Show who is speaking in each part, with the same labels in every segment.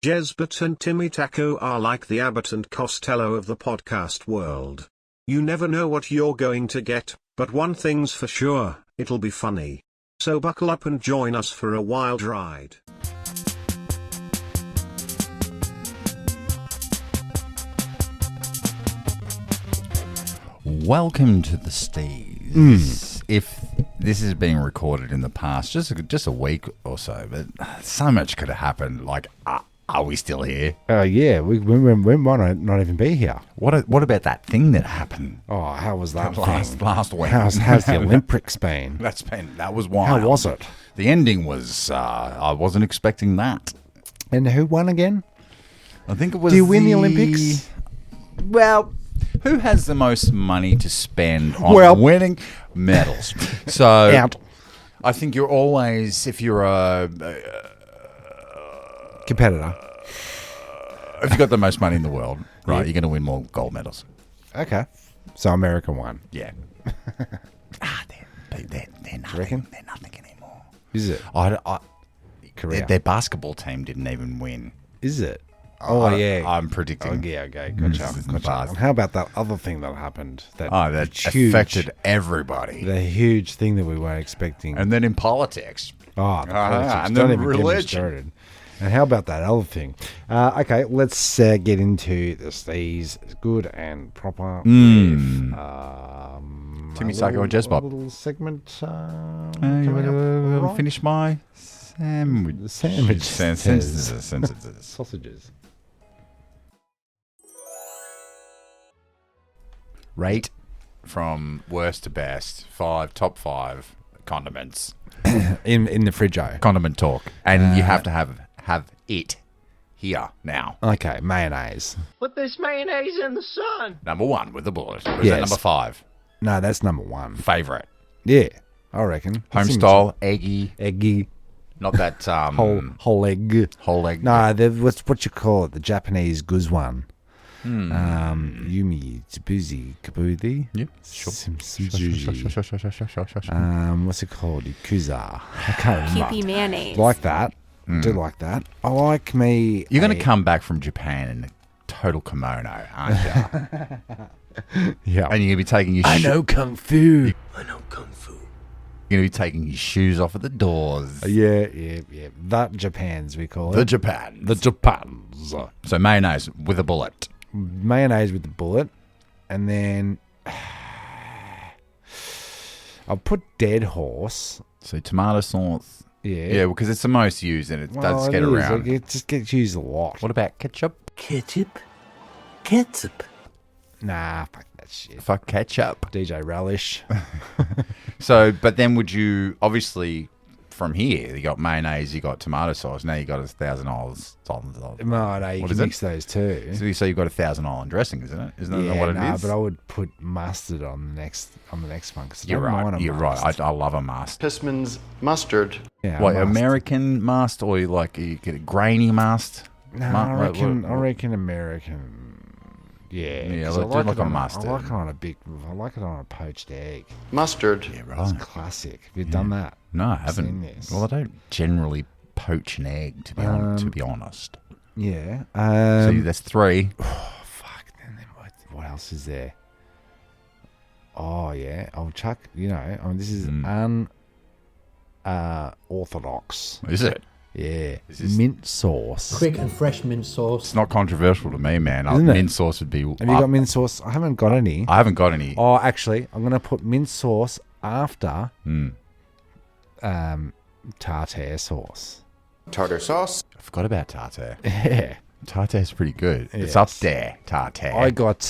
Speaker 1: Jezbot and Taco are like the Abbott and Costello of the podcast world. You never know what you're going to get, but one thing's for sure, it'll be funny. So buckle up and join us for a wild ride.
Speaker 2: Welcome to the STEEZ. If this is being recorded in the past, just a week or so, but so much could have happened. Like, are we still here?
Speaker 3: Yeah, we might not even be here.
Speaker 2: What about that thing that happened?
Speaker 3: Oh, how was that
Speaker 2: last week?
Speaker 3: How's the Olympics been?
Speaker 2: That was wild.
Speaker 3: How was it?
Speaker 2: The ending was I wasn't expecting that.
Speaker 3: And who won again?
Speaker 2: I think it was.
Speaker 3: Do you win the Olympics?
Speaker 2: Well, who has the most money to spend on winning medals? So
Speaker 3: Out.
Speaker 2: I think you're always, if you're a
Speaker 3: Competitor.
Speaker 2: if you've got the most money in the world, right, you're going to win more gold medals.
Speaker 3: Okay. So America won.
Speaker 2: Yeah. They're nothing.
Speaker 3: reckon?
Speaker 2: They're nothing anymore.
Speaker 3: Is it? Korea.
Speaker 2: Their basketball team didn't even win.
Speaker 3: Is it? Oh, yeah.
Speaker 2: I'm predicting.
Speaker 3: Oh, yeah, okay. Gotcha. And how about that other thing that happened? That
Speaker 2: affected everybody.
Speaker 3: The huge thing that we weren't expecting.
Speaker 2: And then in politics.
Speaker 3: Oh, politics.
Speaker 2: And
Speaker 3: Don't
Speaker 2: then
Speaker 3: even get me
Speaker 2: religion.
Speaker 3: started. And how about that other thing? Okay, let's get into the STEEZ good and proper with
Speaker 2: Timmy, Taco, and Jezbot.
Speaker 3: a little segment coming up. Right?
Speaker 2: Finish my sandwich.
Speaker 3: The sandwich. Sausages.
Speaker 2: Rate from worst to best. Top five condiments.
Speaker 3: in the fridge.
Speaker 2: Condiment talk. And you have to have it here now.
Speaker 3: Okay, mayonnaise.
Speaker 4: Put this mayonnaise in the sun.
Speaker 2: Number one with the bullet. Or is
Speaker 3: Yes.
Speaker 2: that number five?
Speaker 3: No, that's number one.
Speaker 2: Favorite.
Speaker 3: Yeah, I reckon.
Speaker 2: Home style, eggy.
Speaker 3: Eggy.
Speaker 2: Not that
Speaker 3: Whole egg.
Speaker 2: whole egg.
Speaker 3: No, what you call it? The Japanese guzwan. Yumi, Tsubuzi, Kabuzi.
Speaker 2: Yep, sure.
Speaker 3: Sure. What's it called? Yakuza. I can't remember.
Speaker 5: Kewpie mayonnaise.
Speaker 3: Like that. Do like that. I like me.
Speaker 2: You're going to come back from Japan in a total kimono, aren't you?
Speaker 3: Yeah.
Speaker 2: And you're going to be taking your
Speaker 3: I know kung fu.
Speaker 1: I know kung fu.
Speaker 2: You're going to be taking your shoes off at the doors.
Speaker 3: Yeah. That Japan's, we call it.
Speaker 2: The Japan.
Speaker 3: The Japans.
Speaker 2: So mayonnaise with a bullet.
Speaker 3: Mayonnaise with the bullet. And then I'll put dead horse.
Speaker 2: So tomato sauce.
Speaker 3: Yeah.
Speaker 2: Yeah, because it's the most used and it does get
Speaker 3: is.
Speaker 2: around.
Speaker 3: It just gets used a lot.
Speaker 2: What about ketchup?
Speaker 1: Ketchup.
Speaker 3: Nah, fuck that shit.
Speaker 2: Fuck ketchup.
Speaker 3: DJ Relish.
Speaker 2: So, but then would you, obviously, from here, you got mayonnaise, you got tomato sauce, now you got $1,000.
Speaker 3: No, you
Speaker 2: What
Speaker 3: can
Speaker 2: is it?
Speaker 3: mix those two.
Speaker 2: So you've got $1,000 dressing, isn't it? Isn't that what it is?
Speaker 3: But I would put mustard on the next one. Cause I
Speaker 2: You're
Speaker 3: don't mind
Speaker 2: right.
Speaker 3: a
Speaker 2: You're
Speaker 3: must.
Speaker 2: right. I love a mustard.
Speaker 4: Pissman's mustard.
Speaker 3: Yeah,
Speaker 2: What,
Speaker 3: must.
Speaker 2: American must or you get a grainy must?
Speaker 3: No, I reckon American. Yeah,
Speaker 2: Yeah,
Speaker 3: 'cause
Speaker 2: do like a
Speaker 3: on,
Speaker 2: mustard.
Speaker 3: I like it on a poached egg.
Speaker 4: Mustard.
Speaker 2: Yeah,
Speaker 3: It's
Speaker 2: right.
Speaker 3: classic. Have you done that?
Speaker 2: No, I
Speaker 3: Seen
Speaker 2: haven't.
Speaker 3: this.
Speaker 2: Well, I don't generally poach an egg, to be honest.
Speaker 3: Yeah.
Speaker 2: So that's three.
Speaker 3: Fuck. Then what else is there? Oh yeah, I'll chuck. This is orthodox.
Speaker 2: Is it?
Speaker 3: Yeah,
Speaker 2: Is this-
Speaker 3: mint sauce.
Speaker 6: Quick and fresh mint sauce.
Speaker 2: It's not controversial to me, man.
Speaker 3: Isn't it?
Speaker 2: Mint sauce would be...
Speaker 3: Have you got mint sauce? I haven't got any.
Speaker 2: I haven't got any.
Speaker 3: Oh, actually, I'm gonna put mint sauce after tartare sauce.
Speaker 4: Tartar sauce.
Speaker 2: I forgot about tartare.
Speaker 3: Yeah,
Speaker 2: Tartare's pretty good. It's
Speaker 3: Yes.
Speaker 2: up there, tartare.
Speaker 3: I got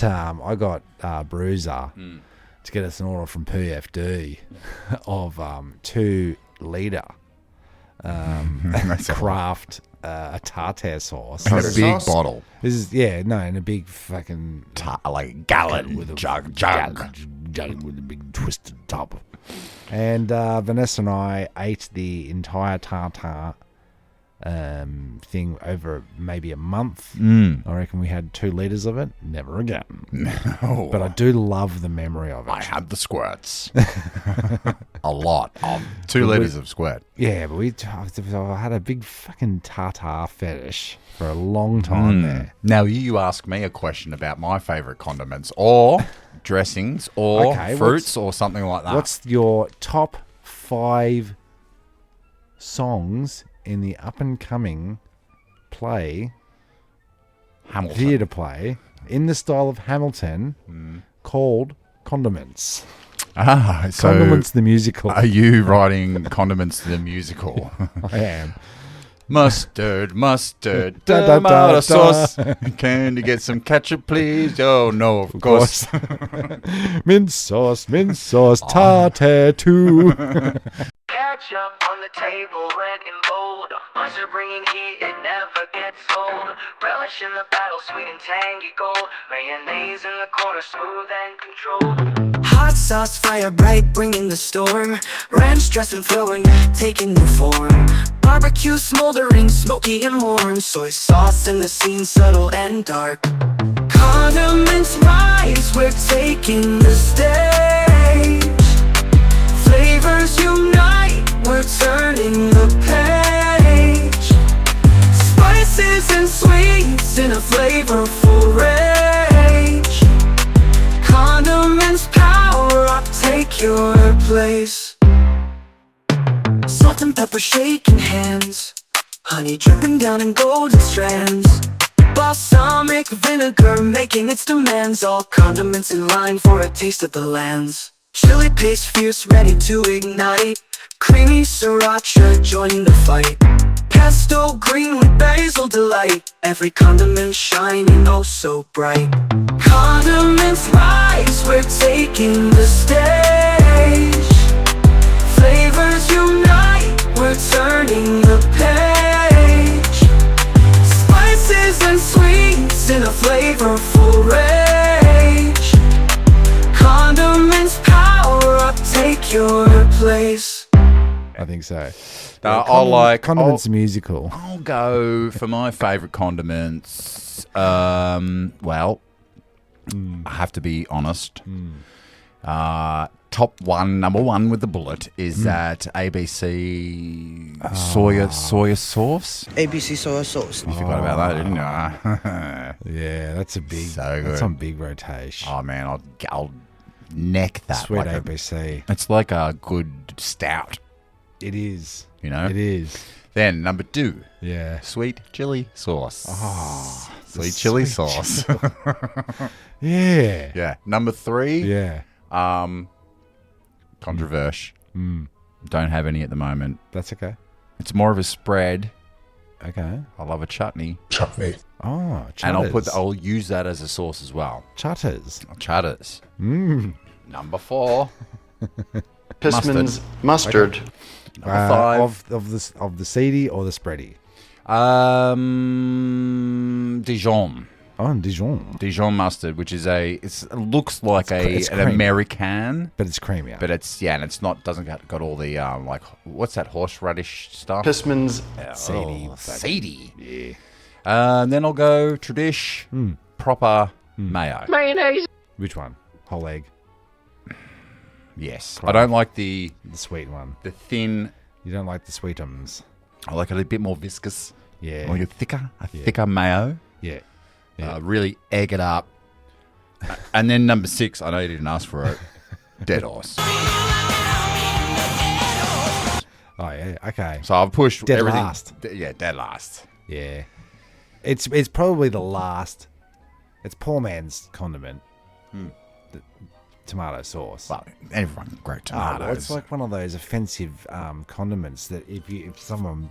Speaker 3: Bruiser to get us an order from PFD of 2 litre craft tartare sauce.
Speaker 2: In a big
Speaker 4: sauce?
Speaker 2: bottle.
Speaker 3: This is in a big fucking
Speaker 2: Like a gallon
Speaker 3: with a
Speaker 2: jug.
Speaker 3: jug with a big twisted top. And Vanessa and I ate the entire tartare thing over maybe a month.
Speaker 2: Mm.
Speaker 3: I reckon we had 2 liters of it. Never again.
Speaker 2: No.
Speaker 3: But I do love the memory of it.
Speaker 2: I had the squirts. A lot. 2 litres of squirt.
Speaker 3: Yeah, but I had a big fucking tartar fetish for a long time there.
Speaker 2: Now, you ask me a question about my favourite condiments or dressings or fruits or something like that.
Speaker 3: What's your top 5 songs in the up-and-coming
Speaker 2: Hamilton?
Speaker 3: theatre play, in the style of Hamilton, called Condiments?
Speaker 2: Ah, so
Speaker 3: Condiments the musical.
Speaker 2: are you writing Condiments the musical?
Speaker 3: I am.
Speaker 2: Mustard,
Speaker 3: Da, da, da,
Speaker 2: tomato
Speaker 3: da.
Speaker 2: sauce. Can you get some ketchup, please? Oh, no, of course.
Speaker 3: Mint sauce, tartare too.
Speaker 5: Ketchup on the table, red and bold. Mustard bringing heat, it never gets old. Relish in the battle, sweet and tangy gold. Mayonnaise in the corner, smooth and controlled. Hot sauce, fire bright, bringing the storm. Ranch dressing, flowing, taking new form. Barbecue smoldering, smoky and warm. Soy sauce in the scene, subtle and dark. Condiments rise, we're taking the stage. Flavors unite, we're turning the page. Spices and sweets in a flavorful rage. Condiments power up, take your place. Salt and pepper shaking hands, honey dripping down in golden strands. Balsamic vinegar making its demands. All condiments in line for a taste of the lands. Chili paste fierce, ready to ignite. Creamy sriracha joining the fight. Pesto green with basil delight. Every condiment shining oh so bright. Condiments rise, we're taking the stage. Flavors unite, we're turning the page. Spices and sweets in a flavorful rage. Condiments power up, take your place.
Speaker 3: I think so.
Speaker 2: Condiments
Speaker 3: musical.
Speaker 2: I'll go for my favourite condiments. Well, I have to be honest. Number one with the bullet is that ABC soya sauce.
Speaker 6: ABC soy sauce.
Speaker 2: You forgot about that, didn't you?
Speaker 3: Yeah, that's a big.
Speaker 2: So good.
Speaker 3: That's on big rotation.
Speaker 2: Oh man, I'll neck that.
Speaker 3: Sweet
Speaker 2: like
Speaker 3: ABC.
Speaker 2: It's like a good stout.
Speaker 3: It is.
Speaker 2: You know?
Speaker 3: It is.
Speaker 2: Then number 2,
Speaker 3: Yeah.
Speaker 2: sweet chili sauce.
Speaker 3: Oh,
Speaker 2: Sweet chili sauce.
Speaker 3: Yeah.
Speaker 2: Yeah. Number 3,
Speaker 3: Yeah.
Speaker 2: controversial. Don't have any at the moment.
Speaker 3: That's okay.
Speaker 2: It's more of a spread.
Speaker 3: Okay.
Speaker 2: I love a chutney.
Speaker 3: Oh, chutters.
Speaker 2: And I'll use that as a sauce as well.
Speaker 3: chutters.
Speaker 2: Chutters. Number 4,
Speaker 4: Pissman's mustard.
Speaker 2: number 5.
Speaker 3: Of the seedy or the spready?
Speaker 2: Dijon.
Speaker 3: Oh, and Dijon.
Speaker 2: Dijon mustard, which is it looks like
Speaker 3: it's
Speaker 2: an
Speaker 3: creamy.
Speaker 2: American,
Speaker 3: But it's creamier.
Speaker 2: but it's and it's not doesn't got all the like what's that horseradish stuff?
Speaker 4: Pissman's
Speaker 3: seedy.
Speaker 2: Seedy.
Speaker 3: Yeah.
Speaker 2: And then I'll go tradish proper mayo.
Speaker 4: mayonnaise.
Speaker 3: Which one? Whole egg.
Speaker 2: Yes,
Speaker 3: Right.
Speaker 2: I don't like the
Speaker 3: The sweet one.
Speaker 2: thin.
Speaker 3: You don't like the sweetums.
Speaker 2: I like it a bit more viscous.
Speaker 3: Yeah.
Speaker 2: I like a thicker mayo.
Speaker 3: Yeah. Yeah.
Speaker 2: Really egg it up. And then number 6, I know you didn't ask for it. Dead horse.
Speaker 3: Oh yeah. Okay.
Speaker 2: So I've pushed
Speaker 3: Dead
Speaker 2: everything.
Speaker 3: last.
Speaker 2: Dead last.
Speaker 3: Yeah. It's probably the last. It's poor man's condiment. The tomato sauce.
Speaker 2: Well, everyone great
Speaker 3: Well,
Speaker 2: tomatoes.
Speaker 3: it's like one of those offensive condiments that if someone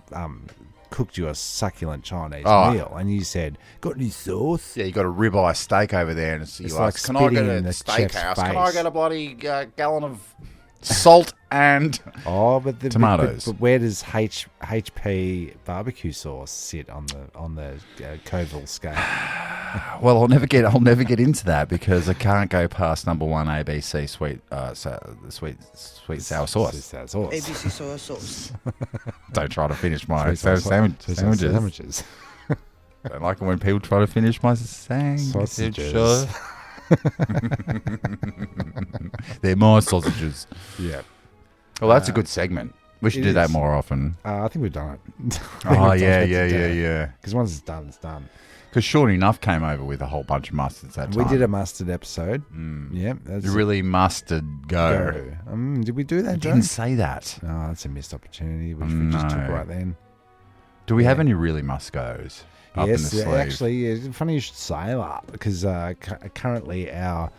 Speaker 3: cooked you a succulent Chinese meal and you said, "Got any sauce?"
Speaker 2: Yeah, you got a ribeye steak over there, and you
Speaker 3: It's
Speaker 2: ask,
Speaker 3: like
Speaker 2: "Can I get
Speaker 3: spitting
Speaker 2: a
Speaker 3: in the
Speaker 2: steakhouse?
Speaker 3: chef's
Speaker 2: Can I
Speaker 3: face."
Speaker 2: get a bloody gallon of Salt and
Speaker 3: tomatoes.
Speaker 2: tomatoes.
Speaker 3: But where does HP barbecue sauce sit on the Coville scale?
Speaker 2: Well, I'll never get into that because I can't go past number one ABC sweet sour sauce.
Speaker 3: Sour sauce.
Speaker 6: ABC soy sauce.
Speaker 2: Don't try to finish my
Speaker 3: Sweet sour
Speaker 2: sandwiches. Don't like it when people try to finish my
Speaker 3: Sausages.
Speaker 2: They're my sausages.
Speaker 3: Yeah.
Speaker 2: Well, that's a good segment. We should do that more often.
Speaker 3: I think we've done it.
Speaker 2: Oh, yeah.
Speaker 3: Because once it's done, it's done.
Speaker 2: Because Sure Enough came over with a whole bunch of mustards that time.
Speaker 3: We did a mustard episode. Yeah. That's
Speaker 2: really mustard go.
Speaker 3: Did we do that,
Speaker 2: I
Speaker 3: Joe?
Speaker 2: didn't say that.
Speaker 3: No, that's a missed opportunity, which we just took right then.
Speaker 2: Do we have any really must goes up in the sleeve?
Speaker 3: Actually, it's funny you should say that because currently our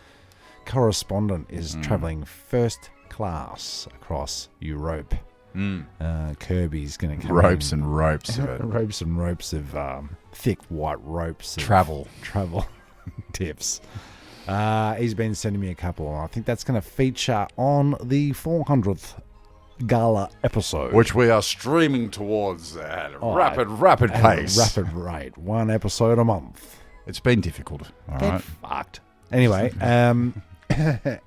Speaker 3: correspondent is travelling first class across Europe. Kirby's going to come
Speaker 2: ropes
Speaker 3: in.
Speaker 2: and ropes of it.
Speaker 3: Ropes and ropes of thick white ropes. Of
Speaker 2: Travel
Speaker 3: tips. He's been sending me a couple. I think that's going to feature on the 400th gala episode,
Speaker 2: which we are streaming towards at a rapid pace.
Speaker 3: Rapid rate. One episode a month.
Speaker 2: It's been difficult. All right.
Speaker 3: Fucked. Anyway,
Speaker 2: this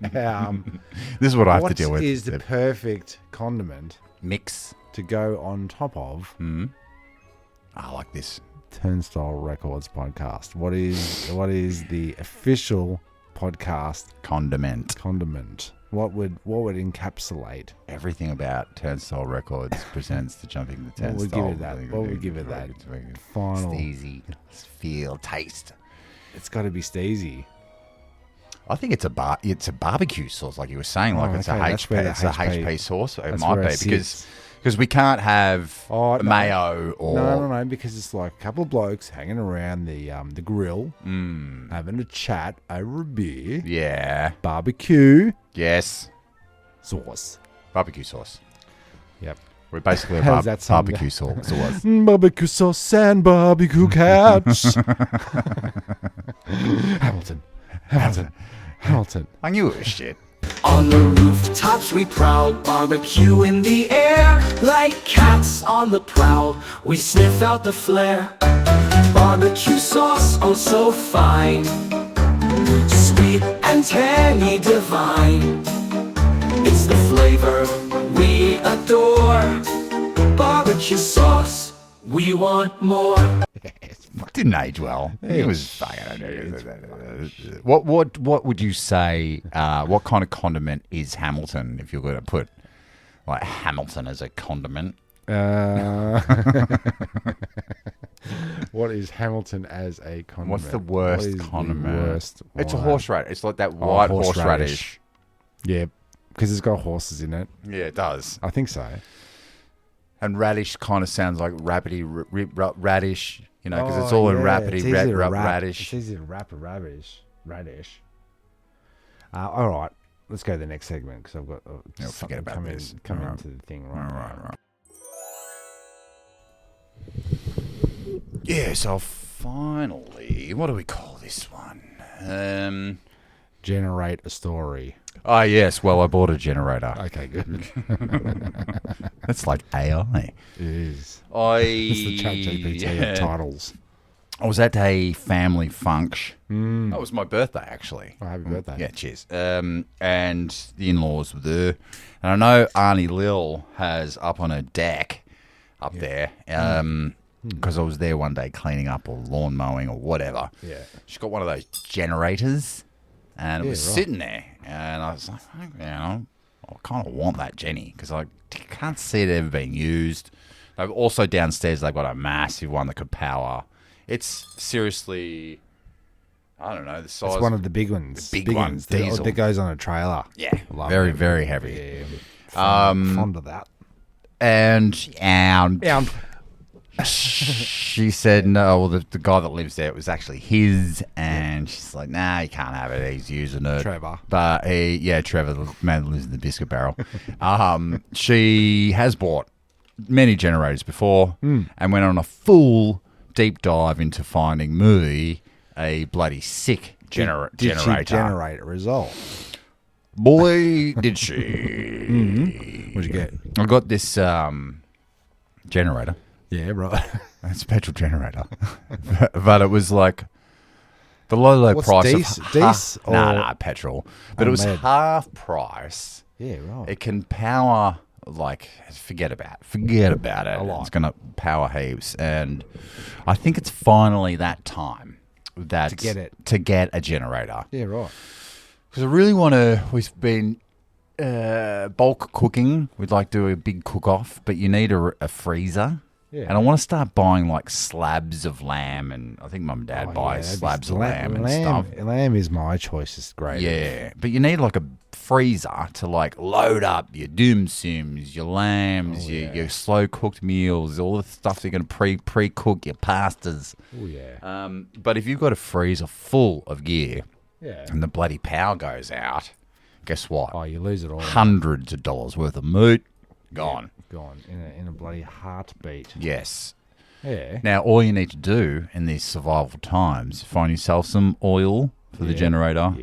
Speaker 2: is what I have to deal with.
Speaker 3: What is the perfect condiment
Speaker 2: mix
Speaker 3: to go on top of
Speaker 2: I like this
Speaker 3: Turnstile Records podcast? What is the official podcast condiment? What would encapsulate
Speaker 2: everything about Turnstile Records presents the Jumping the Turnstile?
Speaker 3: What would give it that final
Speaker 2: STEEZ feel taste?
Speaker 3: It's got to be STEEZ.
Speaker 2: I think it's a barbecue sauce, like you were saying. It's a HP sauce. It might be because we can't have mayo or
Speaker 3: no, because it's like a couple of blokes hanging around the grill, having a chat over a beer.
Speaker 2: Yeah,
Speaker 3: barbecue.
Speaker 2: Yes,
Speaker 3: sauce.
Speaker 2: Barbecue sauce.
Speaker 3: Yep.
Speaker 2: We're basically a barbecue sauce.
Speaker 3: Barbecue sauce and barbecue cats. Hamilton.
Speaker 2: I knew it was shit.
Speaker 5: On the rooftops we prowl, barbecue in the air. Like cats on the prowl, we sniff out the flare. Barbecue sauce, oh so fine, sweet and tangy divine. It's the flavor we adore. Barbecue sauce, we want more.
Speaker 2: Didn't age well. It was fucking. What would you say? What kind of condiment is Hamilton? If you're going to put like Hamilton as a condiment,
Speaker 3: what is Hamilton as a condiment?
Speaker 2: What's the worst condiment? It's a horseradish. It's like that white horseradish.
Speaker 3: Yeah, because it's got horses in it.
Speaker 2: Yeah, it does.
Speaker 3: I think so.
Speaker 2: And radish kind of sounds like rabbity radish. You know, because it's all in radish.
Speaker 3: It's easy to wrap a radish. All right, let's go to the next segment because I've got
Speaker 2: forget about this.
Speaker 3: Come into the thing right.
Speaker 2: Yeah, so finally, what do we call this one?
Speaker 3: Generate a story.
Speaker 2: Oh, yes. Well, I bought a generator.
Speaker 3: Okay, good.
Speaker 2: That's like AI.
Speaker 3: It is. It's the ChatGPT of titles.
Speaker 2: I was at a family function. That was my birthday, actually.
Speaker 3: Oh, happy birthday.
Speaker 2: Yeah, cheers. And the in-laws were there. And I know Arnie Lil has up on her deck up there because I was there one day cleaning up or lawn mowing or whatever.
Speaker 3: Yeah.
Speaker 2: She's got one of those generators. And it was sitting there. And I was like, I kind of want that Jenny because I can't see it ever being used. They've also downstairs, they've got a massive one that could power. It's seriously, I don't know, the size.
Speaker 3: It's one of the big ones.
Speaker 2: The big ones, diesel.
Speaker 3: That goes on a trailer.
Speaker 2: Yeah, very, very heavy.
Speaker 3: Yeah, fond of that.
Speaker 2: And she said, no, well, the guy that lives there, it was actually his, and she's like, nah, you can't have it, he's using it.
Speaker 3: Trevor.
Speaker 2: But Trevor, the man that lives in the biscuit barrel. She has bought many generators before and went on a full deep dive into finding me a bloody sick generator.
Speaker 3: Did she generate a result?
Speaker 2: Boy, did she.
Speaker 3: What'd you get?
Speaker 2: I got this generator.
Speaker 3: Yeah, right.
Speaker 2: It's a petrol generator. But it was like the low
Speaker 3: What's
Speaker 2: price
Speaker 3: Dees?
Speaker 2: of
Speaker 3: Dees or-
Speaker 2: Nah, petrol. But it was
Speaker 3: Unlead?
Speaker 2: half price.
Speaker 3: Yeah, right.
Speaker 2: It can power, like, forget about it.
Speaker 3: A lot.
Speaker 2: It's going to power heaps. And I think it's finally that time that to get a generator.
Speaker 3: Yeah, right.
Speaker 2: Because I really want to, we've been bulk cooking. We'd like to do a big cook-off, but you need a freezer.
Speaker 3: Yeah.
Speaker 2: And I want to start buying like slabs of lamb, and I think Mum and Dad buy slabs of lamb and stuff.
Speaker 3: Lamb is my choice. It's great.
Speaker 2: Yeah, but you need like a freezer to like load up your dim sims, your lambs, your slow cooked meals, all the stuff you're going to pre-cook, your pastas.
Speaker 3: Oh yeah.
Speaker 2: But if you've got a freezer full of gear
Speaker 3: Yeah.
Speaker 2: and the bloody power goes out, guess what?
Speaker 3: Oh, you lose it all.
Speaker 2: Hundreds of dollars worth of meat gone.
Speaker 3: Gone in a bloody heartbeat.
Speaker 2: Yes.
Speaker 3: Yeah.
Speaker 2: Now, all you need to do in these survival times, find yourself some oil for the generator,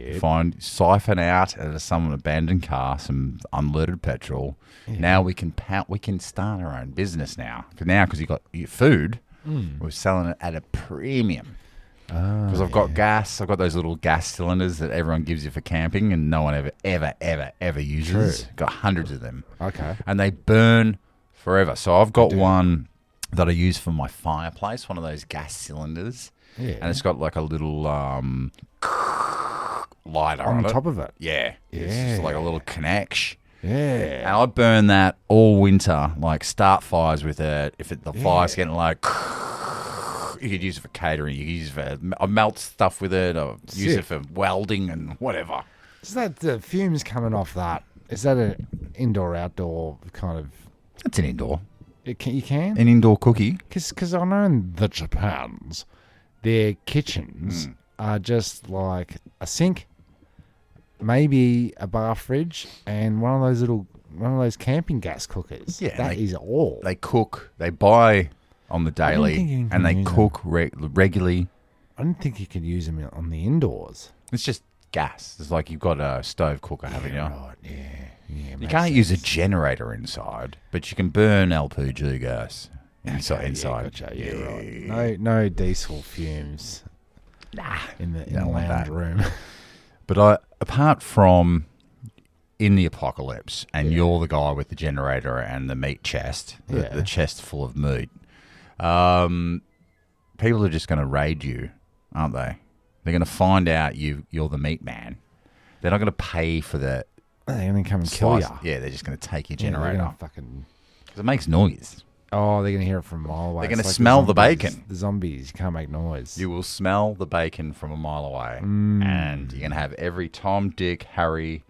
Speaker 2: siphon out at some abandoned car, some unleaded petrol. Yeah. Now we can start our own business now. Because you got your food, we're selling it at a premium. Because I've got gas. I've got those little gas cylinders that everyone gives you for camping, and no one ever uses.
Speaker 3: True.
Speaker 2: Got hundreds of them.
Speaker 3: Okay.
Speaker 2: And they burn forever. So I've got one that I use for my fireplace, one of those gas cylinders.
Speaker 3: Yeah.
Speaker 2: And it's got like a little lighter
Speaker 3: On
Speaker 2: on it.
Speaker 3: top of it.
Speaker 2: Yeah. It's just like a little connection.
Speaker 3: Yeah.
Speaker 2: And I burn that all winter, like start fires with it. If the fire's getting low, you could use it for catering. You could use it for I melt stuff with it, or use it for welding and whatever.
Speaker 3: Is that the fumes coming off that? Is that an indoor-outdoor kind of...
Speaker 2: It's an indoor.
Speaker 3: You can?
Speaker 2: An indoor cookie.
Speaker 3: Because I know in the Japans, their kitchens are just like a sink, maybe a bar fridge, and one of those camping gas cookers.
Speaker 2: Yeah,
Speaker 3: that is all.
Speaker 2: They cook. They buy on the daily, and they cook regularly.
Speaker 3: I didn't think you could use them on the indoors.
Speaker 2: It's just gas. It's like you've got a stove cooker, haven't you?
Speaker 3: Right, yeah.
Speaker 2: You can't use a generator inside, but you can burn LPG gas inside.
Speaker 3: Gotcha. Yeah, right. No diesel fumes.
Speaker 2: Nah,
Speaker 3: in the lounge room.
Speaker 2: But apart from in the apocalypse, and you're the guy with the generator and the meat chest, the chest full of meat, people are just going to raid you, aren't they? They're going to find out you're the meat man. They're not going to pay for the...
Speaker 3: They're going to come and kill you.
Speaker 2: Yeah, they're just going to take your
Speaker 3: They're
Speaker 2: generator.
Speaker 3: going to fucking...
Speaker 2: Because it makes noise.
Speaker 3: Oh, they're going to hear it from a mile away.
Speaker 2: They're going to
Speaker 3: It's like
Speaker 2: smell the bacon.
Speaker 3: The zombies. You can't make noise.
Speaker 2: You will smell the bacon from a mile away. And you're going to have every Tom, Dick, Harry,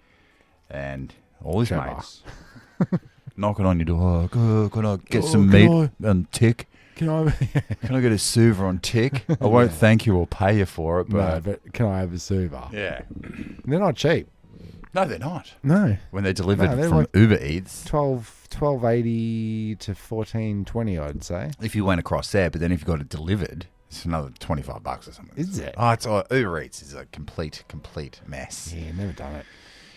Speaker 2: and all his mates knocking on your door. Oh, can I get some meat and tick? Can I get a suva on tick? I won't thank you or pay you for it, but...
Speaker 3: No, but can I have a suva?
Speaker 2: Yeah.
Speaker 3: They're not cheap.
Speaker 2: No, they're not.
Speaker 3: No.
Speaker 2: When they're delivered
Speaker 3: they're
Speaker 2: from
Speaker 3: like
Speaker 2: Uber Eats.
Speaker 3: $12.80 to $14.20, I'd say.
Speaker 2: If you went across there, but then if you got it delivered, it's another $25 or something.
Speaker 3: Is it?
Speaker 2: Oh, Uber Eats is a complete mess.
Speaker 3: Yeah, never done it.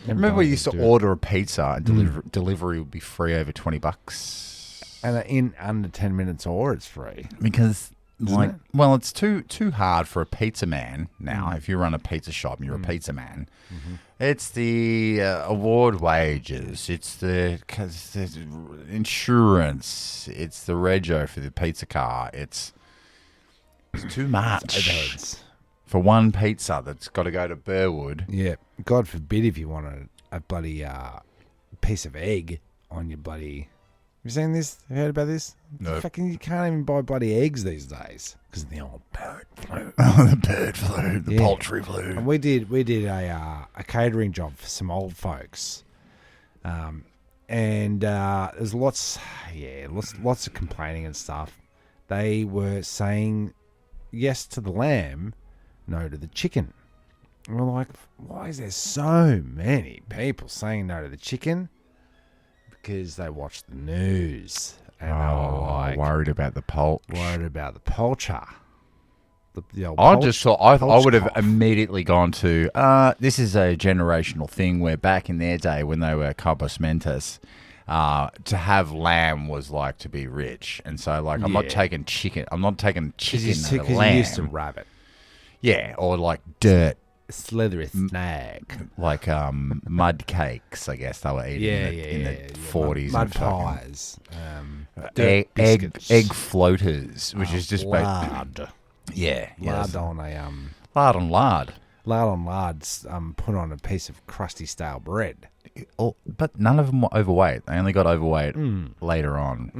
Speaker 2: Remember we used to order a pizza and delivery would be free over $20?
Speaker 3: And in under 10 minutes or it's free.
Speaker 2: Because, it's too hard for a pizza man now. If you run a pizza shop and you're a pizza man, it's the award wages, it's the insurance, it's the rego for the pizza car. It's too much for one pizza that's got to go to Burwood.
Speaker 3: Yeah. God forbid if you want a bloody piece of egg on your bloody... Have you seen this? Have you heard about this?
Speaker 2: No.
Speaker 3: Fucking, you can't even buy bloody eggs these days because of the old bird flu.
Speaker 2: The bird flu, the poultry flu.
Speaker 3: And we did a catering job for some old folks, and there's lots of complaining and stuff. They were saying yes to the lamb, no to the chicken. And we're like, why is there so many people saying no to the chicken? Because they watch the news and they were like
Speaker 2: worried about the
Speaker 3: worried about the poulture. The old
Speaker 2: I
Speaker 3: Polch-
Speaker 2: just thought I
Speaker 3: Polch
Speaker 2: would have
Speaker 3: cough.
Speaker 2: immediately gone to this is a generational thing where back in their day when they were cabos mentis, to have lamb was like to be rich, and so like I'm not
Speaker 3: Yeah.
Speaker 2: taking chicken. I'm not taking chicken
Speaker 3: Because
Speaker 2: over
Speaker 3: you
Speaker 2: lamb.
Speaker 3: used to rabbit.
Speaker 2: Yeah, or like dirt,
Speaker 3: Slithery snag.
Speaker 2: like mud cakes. I guess they were eating in the 40s.
Speaker 3: Mud
Speaker 2: and fucking
Speaker 3: pies. Dirt biscuits.
Speaker 2: egg floaters, which is just
Speaker 3: lard.
Speaker 2: yeah,
Speaker 3: Lard
Speaker 2: yes.
Speaker 3: on a
Speaker 2: lard on lard.
Speaker 3: lard on lard's put on a piece of crusty stale bread.
Speaker 2: Oh, but none of them were overweight. They only got overweight later on.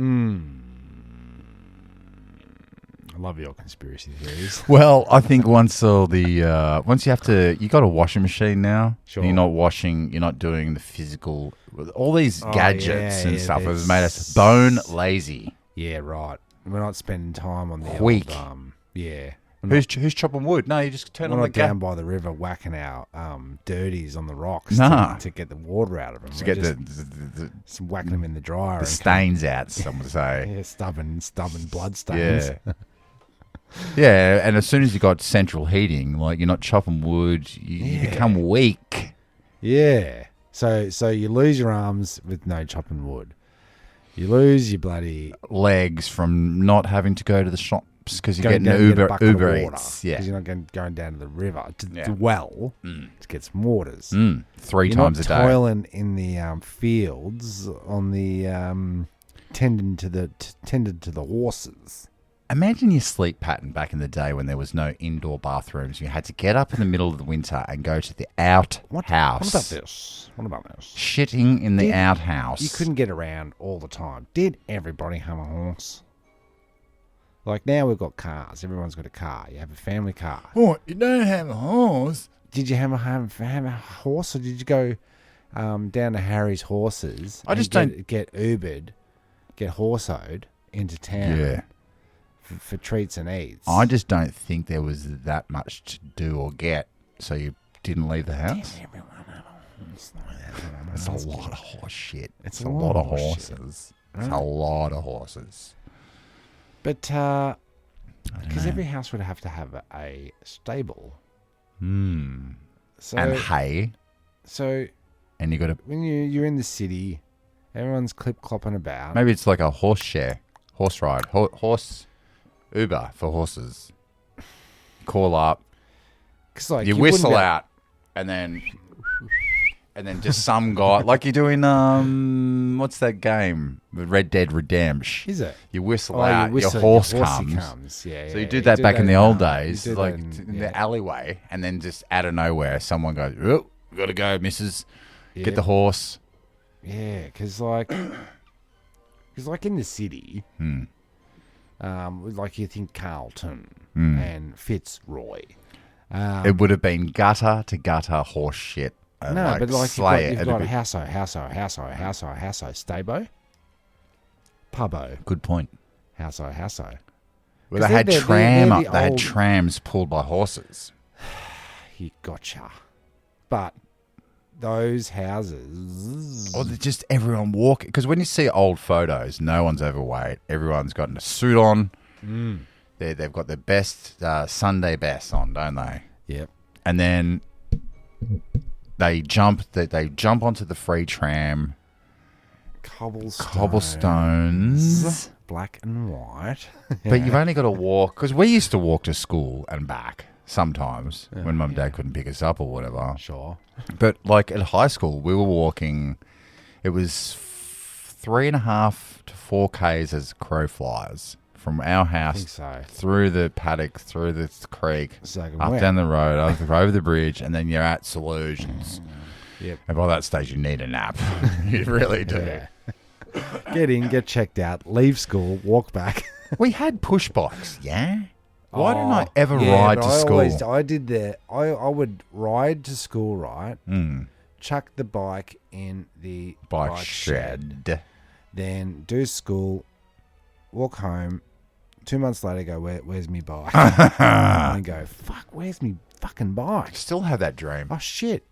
Speaker 3: I love your conspiracy theories.
Speaker 2: Well, I think once you have to, you got a washing machine now.
Speaker 3: Sure.
Speaker 2: You're not doing the physical. All these gadgets and stuff have made us bone lazy.
Speaker 3: Yeah, right. We're not spending time on the
Speaker 2: Weak.
Speaker 3: old, yeah.
Speaker 2: Who's chopping wood? No, you just turn
Speaker 3: We're
Speaker 2: on the
Speaker 3: not down
Speaker 2: gas.
Speaker 3: by the river whacking our dirties on the rocks
Speaker 2: Nah.
Speaker 3: to get the water out of them.
Speaker 2: To
Speaker 3: We're
Speaker 2: get
Speaker 3: just whacking them in the dryer.
Speaker 2: the
Speaker 3: and
Speaker 2: stains out, some would say.
Speaker 3: Yeah, stubborn blood stains.
Speaker 2: Yeah. Yeah, and as soon as you got central heating, like you're not chopping wood, you become weak.
Speaker 3: Yeah. So you lose your arms with no chopping wood. You lose your bloody
Speaker 2: Legs from not having to go to the shops because you're
Speaker 3: going
Speaker 2: getting
Speaker 3: down to get a bucket of
Speaker 2: Uber
Speaker 3: water,
Speaker 2: Eats. Yeah,
Speaker 3: because you're not going down to the river to
Speaker 2: Yeah.
Speaker 3: the well to get some waters.
Speaker 2: 3
Speaker 3: You're
Speaker 2: times
Speaker 3: not
Speaker 2: a day.
Speaker 3: toiling in the fields on the tending to the horses.
Speaker 2: Imagine your sleep pattern back in the day when there was no indoor bathrooms. You had to get up in the middle of the winter and go to the outhouse.
Speaker 3: What about this?
Speaker 2: Shitting in the
Speaker 3: Did-
Speaker 2: outhouse.
Speaker 3: You couldn't get around all the time. Did everybody have a horse? Like now we've got cars. Everyone's got a car. You have a family car.
Speaker 2: What? You don't have a horse?
Speaker 3: Did you have a horse, or did you go down to Harry's Horses?
Speaker 2: I just
Speaker 3: get Ubered, get horseoed into town.
Speaker 2: Yeah.
Speaker 3: For treats and eats.
Speaker 2: I just don't think there was that much to do or get, so you didn't leave the house.
Speaker 3: Everyone have a horse like that.
Speaker 2: It's a lot of horse shit.
Speaker 3: It's
Speaker 2: a lot of horses. It's a lot of horses.
Speaker 3: But because every house would have to have a stable. So,
Speaker 2: And hay.
Speaker 3: So
Speaker 2: And you got to...
Speaker 3: when you're in the city, everyone's clip-clopping about.
Speaker 2: Maybe it's like a horse share. Horse ride. Horse... Uber for horses. Call up.
Speaker 3: 'Cause, like,
Speaker 2: You
Speaker 3: wouldn't
Speaker 2: whistle
Speaker 3: be-
Speaker 2: out. And then just some guy... Like you're doing... what's that game? Red Dead Redemption.
Speaker 3: Is it?
Speaker 2: You whistle
Speaker 3: Oh,
Speaker 2: out.
Speaker 3: you whistle,
Speaker 2: your horse
Speaker 3: your horsey
Speaker 2: comes.
Speaker 3: Yeah,
Speaker 2: So you
Speaker 3: yeah,
Speaker 2: do that back in the old days,
Speaker 3: you do
Speaker 2: like
Speaker 3: that
Speaker 2: in the alleyway, and then just out of nowhere, someone goes, "Oh, we gotta go, missus.
Speaker 3: Yeah.
Speaker 2: Get the horse."
Speaker 3: Yeah, because like in the city, like you think Carlton and Fitzroy.
Speaker 2: It would have been gutter to gutter horse shit. And
Speaker 3: No, but like
Speaker 2: slay
Speaker 3: you've
Speaker 2: it.
Speaker 3: got
Speaker 2: It'd be-
Speaker 3: Houso, Stabo, Pubbo,
Speaker 2: Good point.
Speaker 3: Houso.
Speaker 2: Well,
Speaker 3: 'Cause
Speaker 2: they had
Speaker 3: they're
Speaker 2: tram
Speaker 3: the
Speaker 2: up. They had
Speaker 3: old-
Speaker 2: trams pulled by horses.
Speaker 3: You gotcha. But those houses,
Speaker 2: Or just everyone walking. Because when you see old photos, no one's overweight. Everyone's got a suit on. They've got their best Sunday best on, don't they?
Speaker 3: yep,
Speaker 2: And then they jump onto the free tram, cobblestones.
Speaker 3: black and white.
Speaker 2: But you've only got to walk, because we used to walk to school and back sometimes when mum and dad couldn't pick us up or whatever.
Speaker 3: Sure.
Speaker 2: But like at high school, we were walking. It was 3.5 to 4 Ks as crow flies from our house
Speaker 3: so.
Speaker 2: through the paddock, through the creek,
Speaker 3: So
Speaker 2: up
Speaker 3: wow.
Speaker 2: down the road, over the bridge, and then you're at Solutions.
Speaker 3: Yep.
Speaker 2: And by that stage, you need a nap. You really do.
Speaker 3: Yeah. Get in, get checked out, leave school, walk back.
Speaker 2: We had push bikes, yeah? Why didn't I ever
Speaker 3: Yeah,
Speaker 2: ride
Speaker 3: but
Speaker 2: to
Speaker 3: I
Speaker 2: school?
Speaker 3: I did that. I would ride to school, right? Chuck the bike in the
Speaker 2: Bike shed.
Speaker 3: then do school, walk home. 2 months later, go, where's me bike? And go, fuck, where's me fucking bike?
Speaker 2: Still have that dream.
Speaker 3: Oh shit,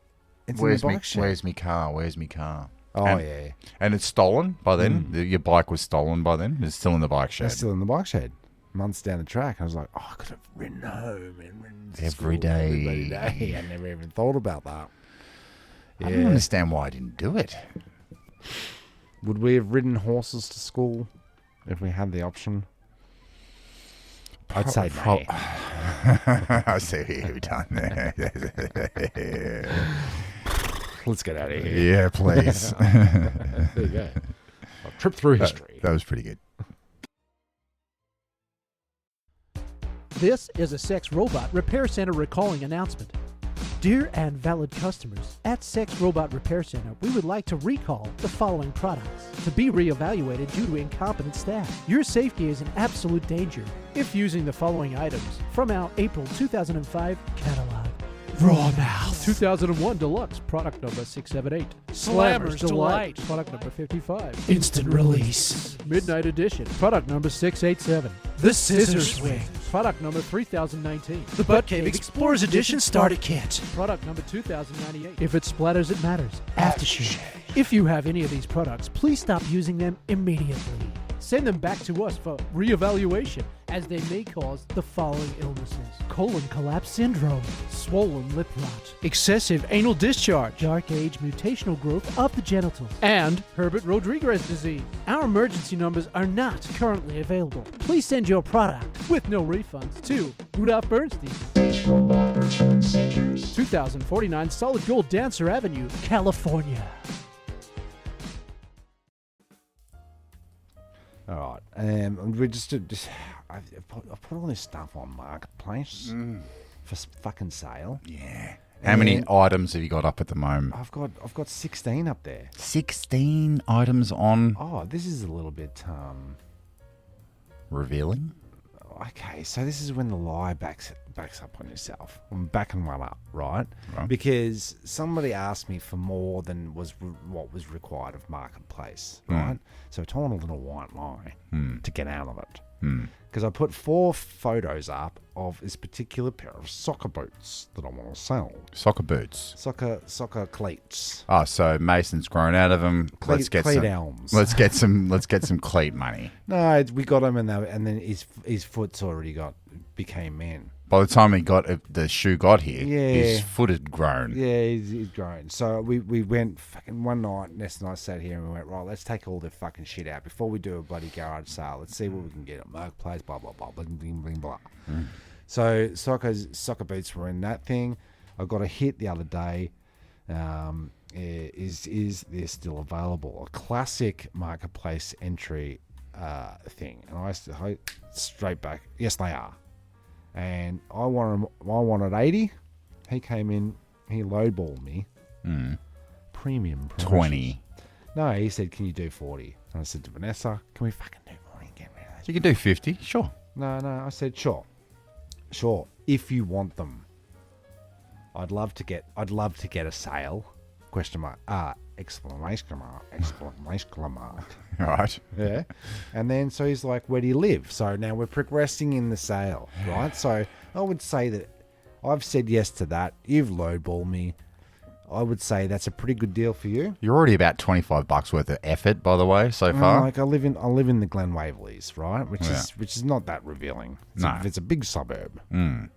Speaker 3: it's
Speaker 2: Where's
Speaker 3: in the
Speaker 2: me?
Speaker 3: bike shed.
Speaker 2: Where's me car? Where's me car?
Speaker 3: Oh
Speaker 2: and,
Speaker 3: yeah,
Speaker 2: And it's stolen by then. Your bike was stolen by then. It's still in the bike shed.
Speaker 3: it's still in the bike shed. months down the track. I was like, I could have ridden home and ridden to
Speaker 2: Every
Speaker 3: school
Speaker 2: day.
Speaker 3: every day. I never even thought about that.
Speaker 2: I don't understand why I didn't do it.
Speaker 3: Would we have ridden horses to school if we had the option? I'd say no.
Speaker 2: I see what you've done there.
Speaker 3: Let's get out of here.
Speaker 2: Yeah, please.
Speaker 3: There you go. A trip through history.
Speaker 2: That was pretty good.
Speaker 6: This is a Sex Robot Repair Center recalling announcement. Dear and valid customers, at Sex Robot Repair Center, we would like to recall the following products to be reevaluated due to incompetent staff. Your safety is in absolute danger if using the following items from our April 2005 catalog. Raw Mouth 2001 Deluxe, product number 678. Slammer's Delight, product number 55. Instant Release Midnight Edition, product number 687. The Scissor Swing, product number 3019. The Butt Cave Explorers Edition Starter Kit, product number 2098. If it splatters, it matters. Aftershave. If you have any of these products, please stop using them immediately. Send them back to us for reevaluation, as they may cause the following illnesses: colon collapse syndrome, swollen lip rot, excessive anal discharge, dark age mutational growth of the genitals, and Herbert Rodriguez disease. Our emergency numbers are not currently available. Please send your product with no refunds to Rudolph Bernstein, 2049 Solid Gold Dancer Avenue, California.
Speaker 3: All right. We I put all this stuff on Marketplace for fucking sale.
Speaker 2: Yeah. How many items have you got up at the moment?
Speaker 3: I've got 16 up there.
Speaker 2: 16 items on.
Speaker 3: Oh, this is a little bit
Speaker 2: Revealing?
Speaker 3: Okay, so this is when the lie backs up on yourself. I'm backing one up, right?
Speaker 2: Right.
Speaker 3: Because somebody asked me for more than what was required of Marketplace, right? So I told a little white lie to get out of it. Because I put 4 photos up of this particular pair of soccer boots that I want to sell.
Speaker 2: Soccer boots.
Speaker 3: Soccer cleats.
Speaker 2: Oh, so Mason's grown out of them. Let's get
Speaker 3: cleat
Speaker 2: some.
Speaker 3: elms.
Speaker 2: Let's get some cleat money.
Speaker 3: No, we got him, and then his foot's already became men.
Speaker 2: By the time the shoe got here,
Speaker 3: Yeah.
Speaker 2: his foot had grown.
Speaker 3: Yeah, he's grown. So we went fucking one night, Ness and I sat here and we went, right, let's take all the fucking shit out before we do a bloody garage sale. Let's see what we can get at Marketplace, blah, blah, blah, bling, bling, bling, blah. So soccer boots were in that thing. I got a hit the other day. Is they're still available? A classic Marketplace entry thing. And I straight back, yes, they are. And I wanted 80. He came in, he lowballed me. Premium price.
Speaker 2: 20.
Speaker 3: No, he said, can you do 40? And I said to Vanessa, can we fucking do 40 and get rid of those?
Speaker 2: You can do 50, sure.
Speaker 3: No, I said, sure, if you want them. I'd love to get a sale. Question mark. Exclamation mark.
Speaker 2: All right.
Speaker 3: Yeah. And then so he's like, where do you live? So now we're progressing in the sale, right? So I would say that I've said yes to that. You've lowballed me. I would say that's a pretty good deal for you.
Speaker 2: You're already about $25 worth of effort, by the way, so far.
Speaker 3: Like I live in the Glen Waverleys, right? Which is not that revealing. It's a big suburb.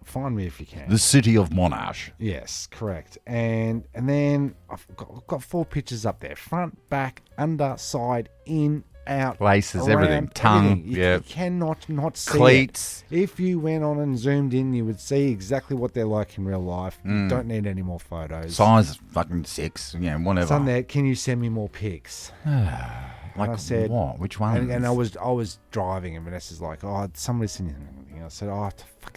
Speaker 3: Find me if you can.
Speaker 2: The city of Monash.
Speaker 3: Yes, correct. And then I've got 4 pictures up there: front, back, under, side, in, out,
Speaker 2: Laces,
Speaker 3: around,
Speaker 2: everything. Tongue,
Speaker 3: You cannot not see
Speaker 2: cleats.
Speaker 3: it. If you went on and zoomed in, you would see exactly what they're like in real life. You don't need any more photos.
Speaker 2: Size fucking 6, whatever.
Speaker 3: It's on there. Can you send me more pics?
Speaker 2: Like
Speaker 3: I said,
Speaker 2: what? Which one?
Speaker 3: And I was driving, and Vanessa's like, "Oh, somebody's sending anything." I said, "Oh,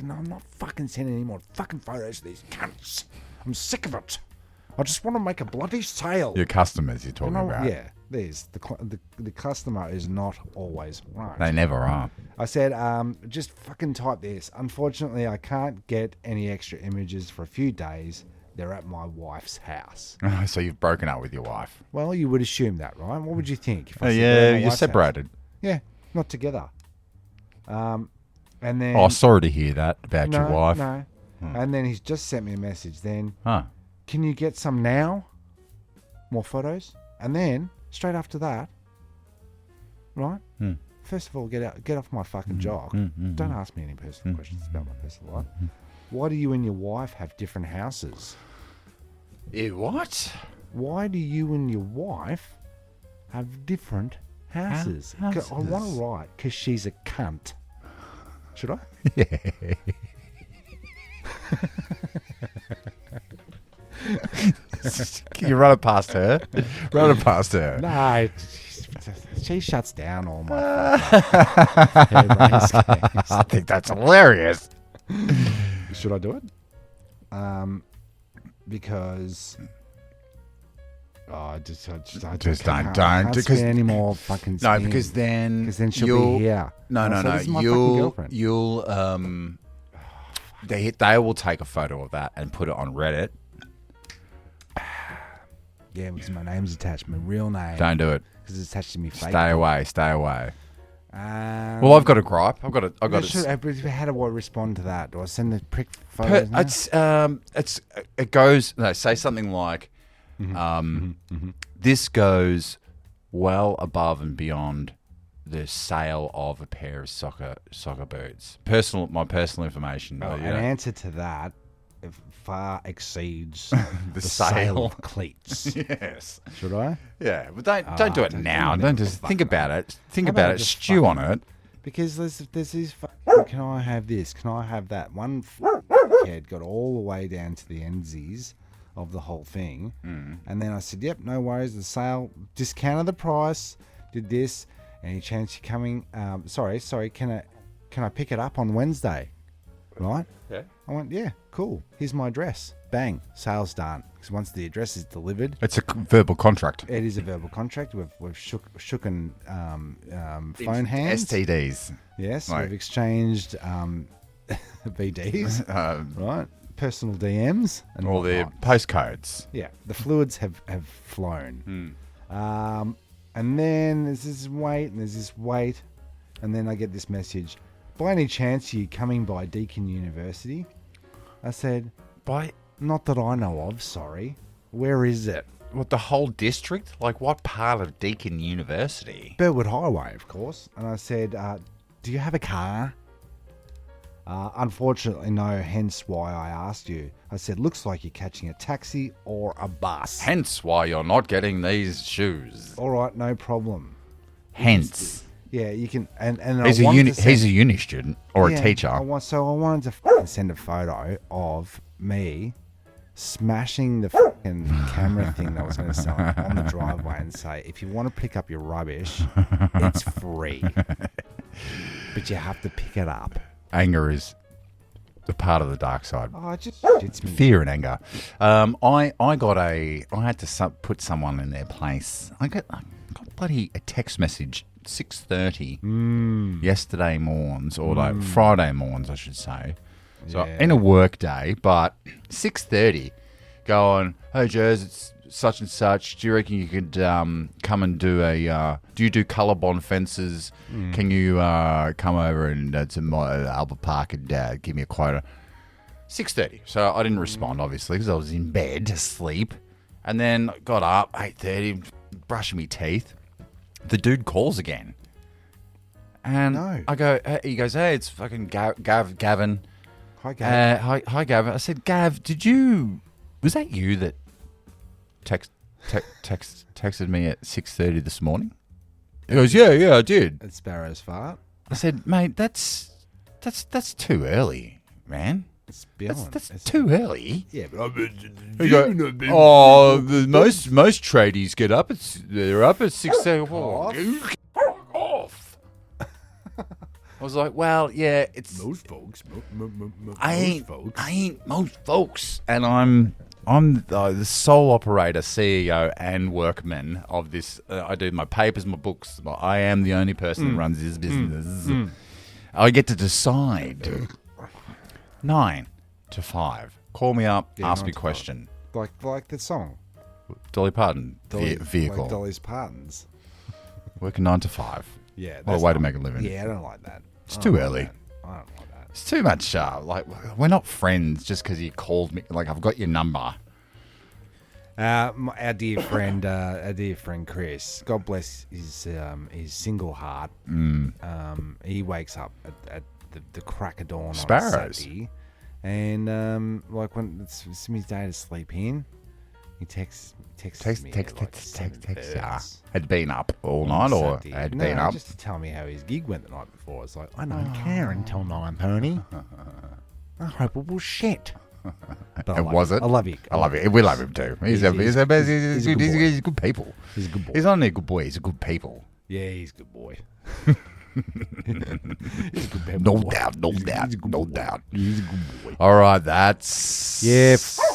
Speaker 3: no, I'm not fucking sending any more fucking photos of these cunts. I'm sick of it. I just want to make a bloody sale."
Speaker 2: Your customers you're talking about.
Speaker 3: Yeah, there's the customer is not always right.
Speaker 2: They never are.
Speaker 3: I said, just fucking type this. Unfortunately, I can't get any extra images for a few days. They're at my wife's house.
Speaker 2: So you've broken up with your wife.
Speaker 3: Well, you would assume that, right? What would you think? If I said
Speaker 2: Yeah,
Speaker 3: they're at my
Speaker 2: you're
Speaker 3: wife's
Speaker 2: separated.
Speaker 3: house? Yeah, not together. And then...
Speaker 2: Oh, sorry to hear that about your wife.
Speaker 3: No. And then he's just sent me a message then.
Speaker 2: Huh.
Speaker 3: Can you get some now? More photos? And then, straight after that, right? first of all, get off my fucking jock. Don't ask me any personal questions about my personal life. Why do you and your wife have different houses?
Speaker 2: What?
Speaker 3: Why do you and your wife have different houses? I want to write because she's a cunt. Should I?
Speaker 2: Yeah. Can you run it past her? Run it past her.
Speaker 3: No, she shuts down all my harebrained schemes.
Speaker 2: I think that's hilarious.
Speaker 3: Should I do it? Because just
Speaker 2: don't
Speaker 3: because any more fucking
Speaker 2: no,
Speaker 3: schemes.
Speaker 2: because then
Speaker 3: she'll be here.
Speaker 2: No,
Speaker 3: This is my fucking
Speaker 2: you'll
Speaker 3: girlfriend.
Speaker 2: they will take a photo of that and put it on Reddit.
Speaker 3: Yeah, because my name's attached, my real name.
Speaker 2: Don't do it.
Speaker 3: Because it's attached to me.
Speaker 2: Stay away. Well, I've got a gripe. I've got.
Speaker 3: How do I respond to that? Do I send the prick photos?
Speaker 2: It goes. No, say something like, "This goes well above and beyond the sale of a pair of soccer boots." My personal information.
Speaker 3: An answer to that far exceeds
Speaker 2: the
Speaker 3: sale of cleats.
Speaker 2: Yes.
Speaker 3: Should I?
Speaker 2: Yeah, but don't do it now. Don't just think about it. Think
Speaker 3: How
Speaker 2: about
Speaker 3: about
Speaker 2: it.
Speaker 3: just
Speaker 2: Stew on it.
Speaker 3: Because there's this. Can I have this? Can I have that? One kid got all the way down to the endsies of the whole thing, and then I said, "Yep, no worries. The sale discounted the price. Did this? Any chance you're coming? Sorry. Can I pick it up on Wednesday? Right?
Speaker 2: Yeah.
Speaker 3: I went, yeah, cool. Here's my address. Bang, sales done. Because once the address is delivered,
Speaker 2: It's a verbal contract.
Speaker 3: it is a verbal contract. We've shooken phone hands.
Speaker 2: STDs.
Speaker 3: Yes,
Speaker 2: Right.
Speaker 3: we've exchanged VDs, right? Personal DMs and
Speaker 2: All the
Speaker 3: whatnot.
Speaker 2: postcodes.
Speaker 3: Yeah, the fluids have flown. And then there's this wait, and then I get this message. By any chance, are you coming by Deakin University? I said, not that I know of, sorry. Where is it?
Speaker 2: What, the whole district? Like, what part of Deakin University?
Speaker 3: Burwood Highway, of course. And I said, do you have a car? Unfortunately, no, hence why I asked you. I said, looks like you're catching a taxi or a bus.
Speaker 2: Hence why you're not getting these shoes.
Speaker 3: All right, no problem.
Speaker 2: Hence.
Speaker 3: Yeah, you can. And
Speaker 2: He's a uni student or a teacher.
Speaker 3: I wanted to fucking send a photo of me smashing the fucking camera thing that I was going to sell on the driveway and say, if you want to pick up your rubbish, it's free. But you have to pick it up.
Speaker 2: Anger is the part of the dark side.
Speaker 3: Oh, it just shits me.
Speaker 2: Fear and anger. I had to put someone in their place. I got bloody a text message 6:30 yesterday morns, or like Friday morns, I should say. So in a work day, but 6:30, going, hey Jez, it's such and such. Do you reckon you could come and do do you do colour bond fences? Can you come over and to my Albert Park and give me a quota? 6:30. So I didn't respond, obviously, because I was in bed asleep. And then got up 8:30, brushing my teeth. The dude calls again. And I go, he goes, hey, it's fucking Gavin.
Speaker 3: Hi, Gav.
Speaker 2: Hi, Gavin. I said, Gav, was that you that texted me at 6:30 this morning? He goes, yeah, I did.
Speaker 3: It's Sparrow's fart.
Speaker 2: I said, mate, that's too early, man.
Speaker 3: It's beyond.
Speaker 2: That's too early.
Speaker 3: Yeah, but I've been
Speaker 2: most tradies get up. They're up at 6:30. Fuck off. I was like, well, yeah, it's
Speaker 3: most folks.
Speaker 2: I ain't most folks, and I'm the sole operator, CEO, and workman of this. I do my papers, my books. I am the only person that runs this business. I get to decide. 9 to 5. Call me up. Ask me a question.
Speaker 3: Like the song.
Speaker 2: Dolly Parton vehicle.
Speaker 3: Like Dolly's Partons.
Speaker 2: Working 9 to 5.
Speaker 3: Yeah.
Speaker 2: What a way to make a living.
Speaker 3: Yeah, I don't like that.
Speaker 2: It's too early.
Speaker 3: I don't like that.
Speaker 2: It's too much. Like, we're not friends just because you called me. Like, I've got your number.
Speaker 3: Our dear friend Chris. God bless his single heart. He wakes up at the crack of dawn on
Speaker 2: Sparrows.
Speaker 3: Saturday, and like when it's his day to sleep in, he texts me.
Speaker 2: Had been up all night, or had been up?
Speaker 3: Just to tell me how his gig went the night before. It's like, I don't care until 9, Pony. I hope it was shit. But
Speaker 2: It wasn't.
Speaker 3: I love you.
Speaker 2: I love you. We love him too. He's good people.
Speaker 3: He's a good boy.
Speaker 2: He's not only a good boy. He's a good people.
Speaker 3: Yeah, he's a good boy.
Speaker 2: No doubt.
Speaker 3: He's a good boy.
Speaker 2: All right, that's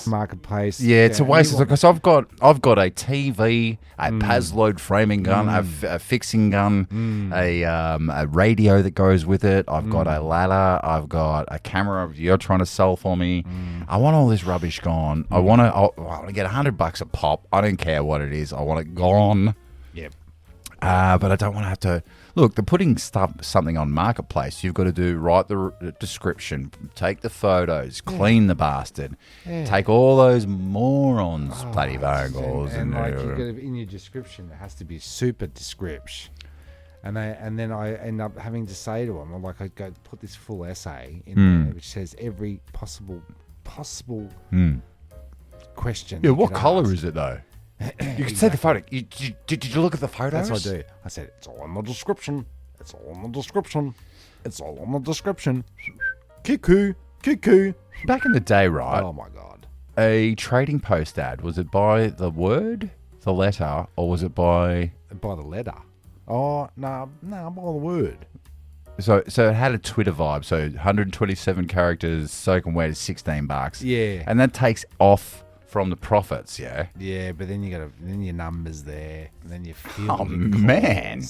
Speaker 3: Marketplace.
Speaker 2: Yeah, it's a waste of because I've got a TV, a Pasload framing gun, a fixing gun, a radio that goes with it. I've got a ladder. I've got a camera you're trying to sell for me. I want all this rubbish gone. I want to get $100 a pop. I don't care what it is. I want it gone.
Speaker 3: Yep.
Speaker 2: But I don't want to have to look. They're putting something on Marketplace. You've got to write the description, take the photos, clean the bastard, take all those morons bloody vocals,
Speaker 3: and like you got in your description, it has to be super description. And then I end up having to say to them, I'm like, I go put this full essay in there, which says every possible question.
Speaker 2: Yeah, what colour is it though? You can see the photo. Did you look at the photos?
Speaker 3: That's what I do. I said, it's all in the description. It's all in the description. It's all in the description. Kiku.
Speaker 2: Back in the day, right?
Speaker 3: Oh, my God.
Speaker 2: A trading post ad, was it by the word, the letter, or was it by...
Speaker 3: By the letter. Oh, no, by the word.
Speaker 2: So it had a Twitter vibe. So 127 characters, soaking wet is $16.
Speaker 3: Yeah.
Speaker 2: And that takes off from the profits, yeah?
Speaker 3: Yeah, but then then your numbers there, and then you feel.
Speaker 2: Oh, man.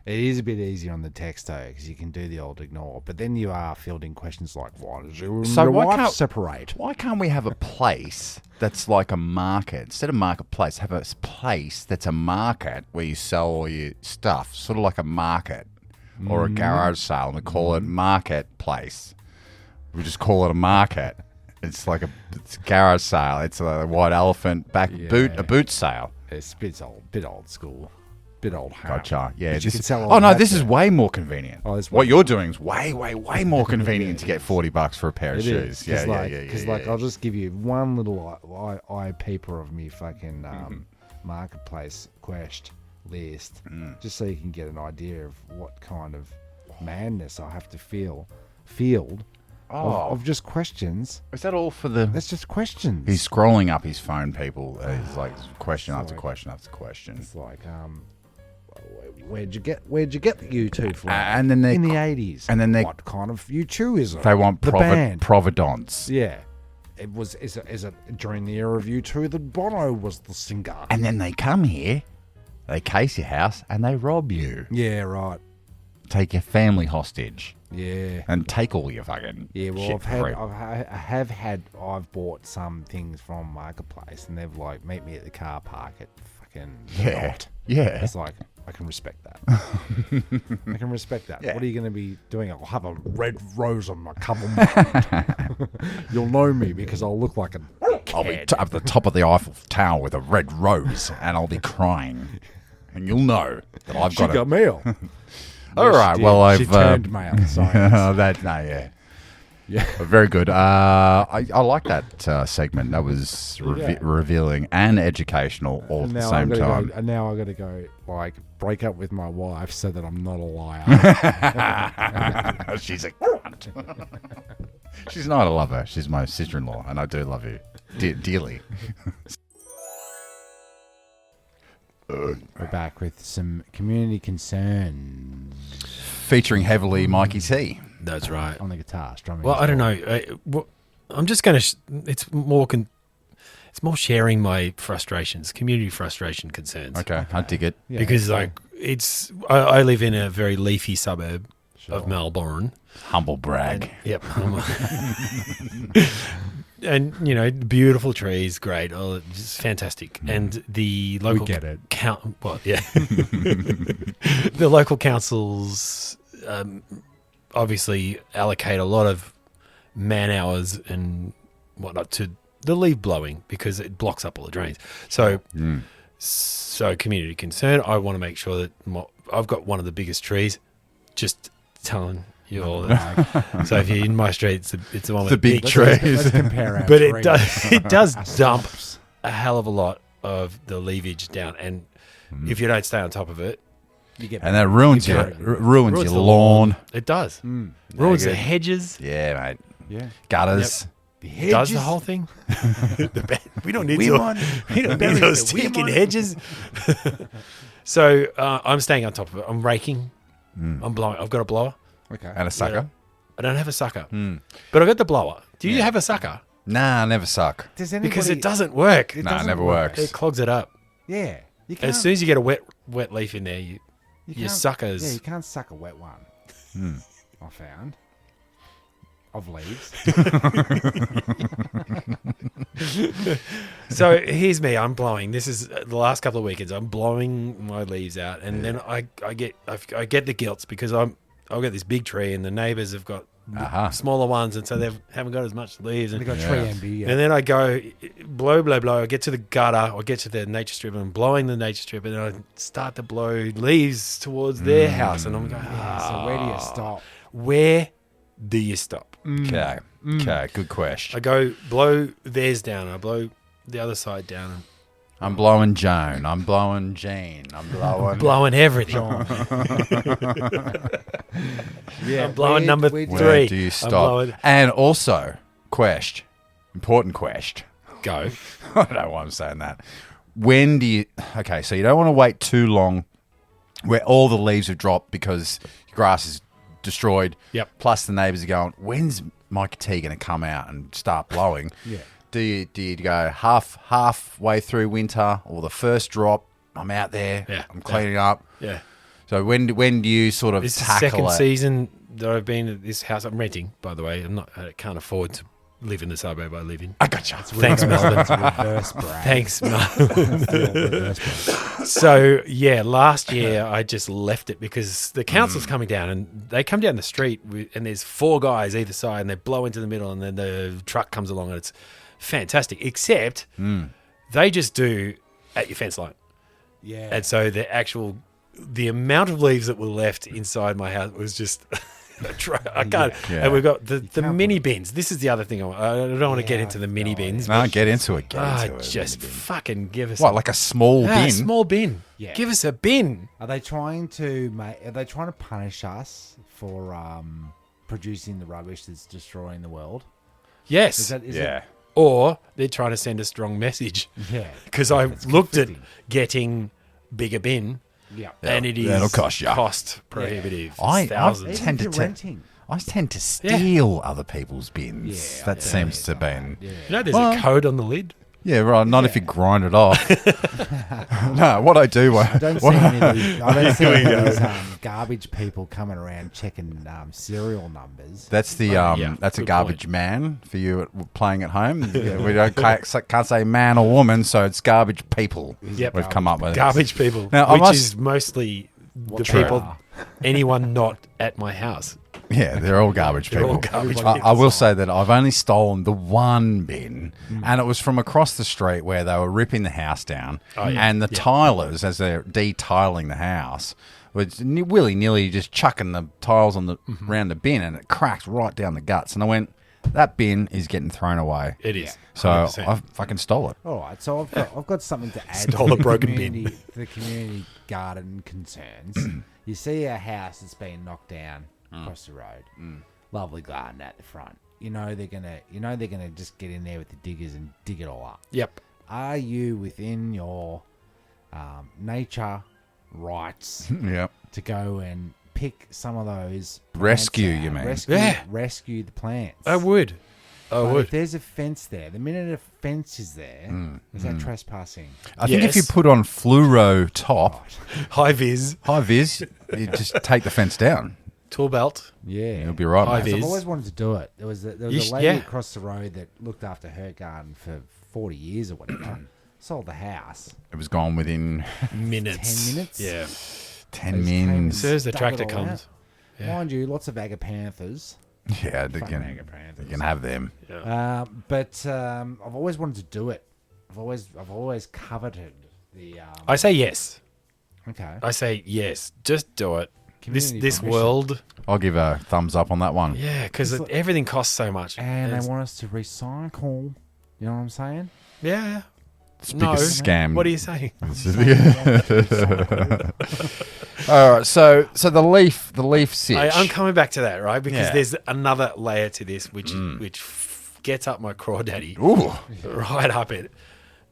Speaker 3: It is a bit easier on the text though, because you can do the old ignore. But then you are fielding questions like, "Why does your wife separate?"
Speaker 2: Why can't we have a place that's like a market instead of marketplace? Have a place that's a market where you sell all your stuff, sort of like a market or a garage sale, and we call it marketplace. We just call it a market. It's like a garage sale. It's a white elephant a boot sale.
Speaker 3: It's a bit old school, bit old.
Speaker 2: Gotcha. Yeah.
Speaker 3: This
Speaker 2: is way more convenient. What you're doing is way more convenient to get $40 for a pair of shoes. Yeah.
Speaker 3: Because I'll just give you one little eye peeper of me fucking marketplace quest list, just so you can get an idea of what kind of madness I have to field. Of just questions.
Speaker 2: Is that all for the...
Speaker 3: That's just questions.
Speaker 2: He's scrolling up his phone, people. He's like question after question after question.
Speaker 3: It's like, where'd you get the U2 from?
Speaker 2: And then
Speaker 3: in the 80s.
Speaker 2: And then
Speaker 3: what kind of U2 is it?
Speaker 2: They want
Speaker 3: the band.
Speaker 2: Providence.
Speaker 3: Yeah. Is it during the era of U2 that Bono was the singer?
Speaker 2: And then they come here, they case your house, and they rob you.
Speaker 3: Yeah, right.
Speaker 2: Take your family hostage.
Speaker 3: Yeah.
Speaker 2: And take all your fucking
Speaker 3: well,
Speaker 2: shit
Speaker 3: I've bought some things from Marketplace, and they've like meet me at the car park at fucking night.
Speaker 2: Yeah.
Speaker 3: It's like, I can respect that. I can respect that.
Speaker 2: Yeah.
Speaker 3: What are you going to be doing? I'll have a red rose on my cover mind. You'll know me because I'll look like a
Speaker 2: I'll be at the top of the Eiffel Tower with a red rose, and I'll be crying. And you'll know that I've got
Speaker 3: got mail.
Speaker 2: All right. Well,
Speaker 3: she turned mail. Sorry.
Speaker 2: Yeah. Very good. I like that segment. That was revealing and educational all at the same time.
Speaker 3: And now I got to go like break up with my wife so that I'm not a liar.
Speaker 2: She's a cunt. She's not. I love her. She's my sister-in-law, and I do love you dearly.
Speaker 3: We're back with some community concerns.
Speaker 2: Featuring heavily Mikey T.
Speaker 7: That's right.
Speaker 3: On the guitar, strumming.
Speaker 7: Well, I don't know. I'm just going to... It's more sharing my frustrations, community frustration concerns.
Speaker 2: Okay, I dig it.
Speaker 3: Yeah,
Speaker 7: because I live in a very leafy suburb of Melbourne.
Speaker 2: Humble brag.
Speaker 7: Yep. And, beautiful trees, great. Oh, just fantastic. And the local...
Speaker 3: We get it.
Speaker 7: The local councils obviously allocate a lot of man hours and whatnot to the leaf blowing because it blocks up all the drains. So, community concern. I want to make sure that I've got one of the biggest trees. Just telling you all that. So if you're in my street, it's the one with the big trees.
Speaker 3: Let's compare our
Speaker 7: But
Speaker 3: trees.
Speaker 7: it does
Speaker 3: Our
Speaker 7: dump
Speaker 3: stumps.
Speaker 7: a hell of a lot of the leafage down, and if you don't stay on top of it,
Speaker 3: You get
Speaker 2: And that ruins your ruins your
Speaker 7: the
Speaker 2: lawn.
Speaker 7: It does. Ruins the hedges.
Speaker 2: Yeah, mate.
Speaker 3: Yeah.
Speaker 2: Gutters.
Speaker 7: It does the whole thing. We don't need we don't need those stinking hedges. So I'm staying on top of it. I'm raking. I'm blowing. I've got a blower.
Speaker 3: Okay.
Speaker 2: And a sucker.
Speaker 7: I don't have a sucker, but I've got the blower. Do you have a sucker?
Speaker 2: Nah, never suck.
Speaker 3: Does anybody,
Speaker 7: Because it doesn't work.
Speaker 2: Nah,
Speaker 3: doesn't
Speaker 2: never
Speaker 3: work.
Speaker 2: works.
Speaker 7: It clogs it up.
Speaker 3: Yeah. You can't,
Speaker 7: As soon as you get a wet leaf in there,
Speaker 3: you
Speaker 7: your
Speaker 3: can't-
Speaker 7: suckers.
Speaker 3: Yeah, you can't suck a wet one. I found. Of leaves.
Speaker 7: So here's me. I'm blowing. This is the last couple of weekends. I'm blowing my leaves out, and then I get the guilt because I've got this big tree, and the neighbours have got smaller ones, and so they haven't got as much leaves. And,
Speaker 3: They got tree envy. Yeah.
Speaker 7: and then I go blow. I get to the gutter, or get to the nature strip, and I'm blowing the nature strip, and then I start to blow leaves towards their house, and I'm going,
Speaker 3: So where do you stop?
Speaker 7: where do you stop?
Speaker 2: Okay. Okay. Good question.
Speaker 7: I go blow theirs down. I blow the other side down.
Speaker 2: I'm blowing Joan. I'm blowing Jean. I'm blowing.
Speaker 7: Blowing everything.
Speaker 3: Yeah,
Speaker 7: I'm blowing number three.
Speaker 2: Where do you
Speaker 7: I'm
Speaker 2: stop?
Speaker 7: blowing-
Speaker 2: And also, important question.
Speaker 7: Go.
Speaker 2: I don't know why I'm saying that. When do you... Okay, so you don't want to wait too long where all the leaves have dropped because your grass is destroyed.
Speaker 7: Yep.
Speaker 2: Plus the neighbours are going, when's Mike T going to come out and start blowing?
Speaker 3: Yeah.
Speaker 2: Do you go halfway through winter or the first drop? I'm out there.
Speaker 7: Yeah.
Speaker 2: I'm cleaning up.
Speaker 7: Yeah.
Speaker 2: So when do you sort of
Speaker 7: This is the
Speaker 2: tackle
Speaker 7: second
Speaker 2: it?
Speaker 7: season that I've been at this house. I'm renting, by the way. I can't afford to live in the suburb I live in.
Speaker 2: I gotcha.
Speaker 7: Thanks, Melbourne.
Speaker 3: Reverse brag.
Speaker 7: Thanks, Melbourne.
Speaker 3: Reverse brag.
Speaker 7: So, yeah, last year I just left it because the council's coming down and they come down the street and there's 4 guys either side and they blow into the middle and then the truck comes along and it's fantastic. Except they just do at your fence line.
Speaker 3: Yeah.
Speaker 7: And so the amount of leaves that were left inside my house was just... I can't.
Speaker 2: Yeah.
Speaker 7: And we've got the
Speaker 3: can't
Speaker 7: mini bins. This is the other thing. I don't want to get into the mini bins.
Speaker 2: No, get into it.
Speaker 7: Just fucking give us
Speaker 2: What, like a small bin?
Speaker 7: a small bin.
Speaker 3: Yeah.
Speaker 7: Give us a bin.
Speaker 3: Are they trying to punish us for producing the rubbish that's destroying the world?
Speaker 7: Yes.
Speaker 3: Is
Speaker 2: Yeah.
Speaker 3: it?
Speaker 7: Or they're trying to send a strong message.
Speaker 3: Yeah.
Speaker 7: Because I
Speaker 3: It's
Speaker 7: looked at
Speaker 3: conflicting.
Speaker 7: getting bigger bin,
Speaker 3: Yeah.
Speaker 7: and it is
Speaker 2: That'll cost ya.
Speaker 7: cost prohibitive. It's
Speaker 2: I
Speaker 7: thousands.
Speaker 2: tend
Speaker 3: Even if
Speaker 2: to
Speaker 3: you're renting.
Speaker 2: I tend to steal other people's bins.
Speaker 3: Yeah,
Speaker 2: that
Speaker 3: yeah,
Speaker 2: seems to be.
Speaker 7: You know, there's a code on the lid.
Speaker 2: Yeah, right. Not if you grind it off. No, what I do.
Speaker 3: I don't see any of these garbage people coming around checking serial numbers.
Speaker 2: That's the
Speaker 7: yeah,
Speaker 2: that's a
Speaker 7: good
Speaker 2: garbage man for you playing at home. Yeah, we can't say man or woman, so it's garbage people.
Speaker 7: Yep.
Speaker 2: We've come up with
Speaker 7: Garbage people,
Speaker 2: Now, I
Speaker 7: which
Speaker 2: must-
Speaker 7: is mostly the
Speaker 3: True.
Speaker 7: people, anyone not at my house.
Speaker 2: Yeah, they're all garbage
Speaker 7: They're
Speaker 2: people.
Speaker 7: all garbage
Speaker 2: I will say that I've only stolen the one bin, and it was from across the street where they were ripping the house down, and the tilers, as they're de-tiling the house, was willy-nilly just chucking the tiles on the around the bin, and it cracked right down the guts. And I went, that bin is getting thrown away.
Speaker 7: It is.
Speaker 2: So
Speaker 7: 100%.
Speaker 2: I fucking stole it.
Speaker 3: All right, so I've got something to add
Speaker 7: Stole
Speaker 3: to
Speaker 7: a broken bin.
Speaker 3: the community garden concerns. You see a house that's been knocked down across the road. Lovely garden at the front. You know they're gonna just get in there with the diggers and dig it all up.
Speaker 7: Yep.
Speaker 3: Are you within your nature rights
Speaker 2: Yep.
Speaker 3: to go and pick some of those plants
Speaker 2: Rescue,
Speaker 3: out?
Speaker 2: you mean?
Speaker 3: Rescue the plants.
Speaker 7: I would.
Speaker 3: But if there's a fence there, the minute a fence is there, is that trespassing?
Speaker 2: I think if you
Speaker 7: Yes.
Speaker 2: put on fluoro top,
Speaker 7: High vis,
Speaker 2: high vis, you just take the fence down.
Speaker 7: tool belt.
Speaker 3: Yeah.
Speaker 2: You'll be right.
Speaker 7: High
Speaker 2: mate.
Speaker 7: vis.
Speaker 3: I've always wanted to do it. There was a
Speaker 7: sh-
Speaker 3: lady
Speaker 7: yeah.
Speaker 3: across the road that looked after her garden for 40 years or whatever. and sold the house.
Speaker 2: It was gone within
Speaker 7: Minutes.
Speaker 3: 10 minutes?
Speaker 7: Yeah.
Speaker 2: 10
Speaker 3: Those came
Speaker 2: mins.
Speaker 7: As soon as the
Speaker 3: dug
Speaker 7: tractor
Speaker 3: it all
Speaker 7: comes.
Speaker 3: out. Mind you, lots of agapanthus.
Speaker 2: Yeah, they
Speaker 3: Fucking mega
Speaker 2: can,
Speaker 3: Panthers.
Speaker 2: you can have them.
Speaker 3: But I've always wanted to do it. I've always coveted the.
Speaker 7: I say yes.
Speaker 3: Okay.
Speaker 7: I say yes. Just do it.
Speaker 3: Community
Speaker 7: This
Speaker 3: permission.
Speaker 7: world.
Speaker 2: I'll give a thumbs up on that one.
Speaker 7: Yeah, because everything costs so much.
Speaker 3: And
Speaker 7: It's-
Speaker 3: they want us to recycle. You know what I'm saying?
Speaker 7: Yeah.
Speaker 2: It's the biggest scam.
Speaker 7: What are you saying?
Speaker 2: All right, so the leaf sitch.
Speaker 7: I'm coming back to that, right? Because
Speaker 2: Yeah.
Speaker 7: there's another layer to this, which gets up my crawdaddy.
Speaker 2: Ooh.
Speaker 7: Right up it.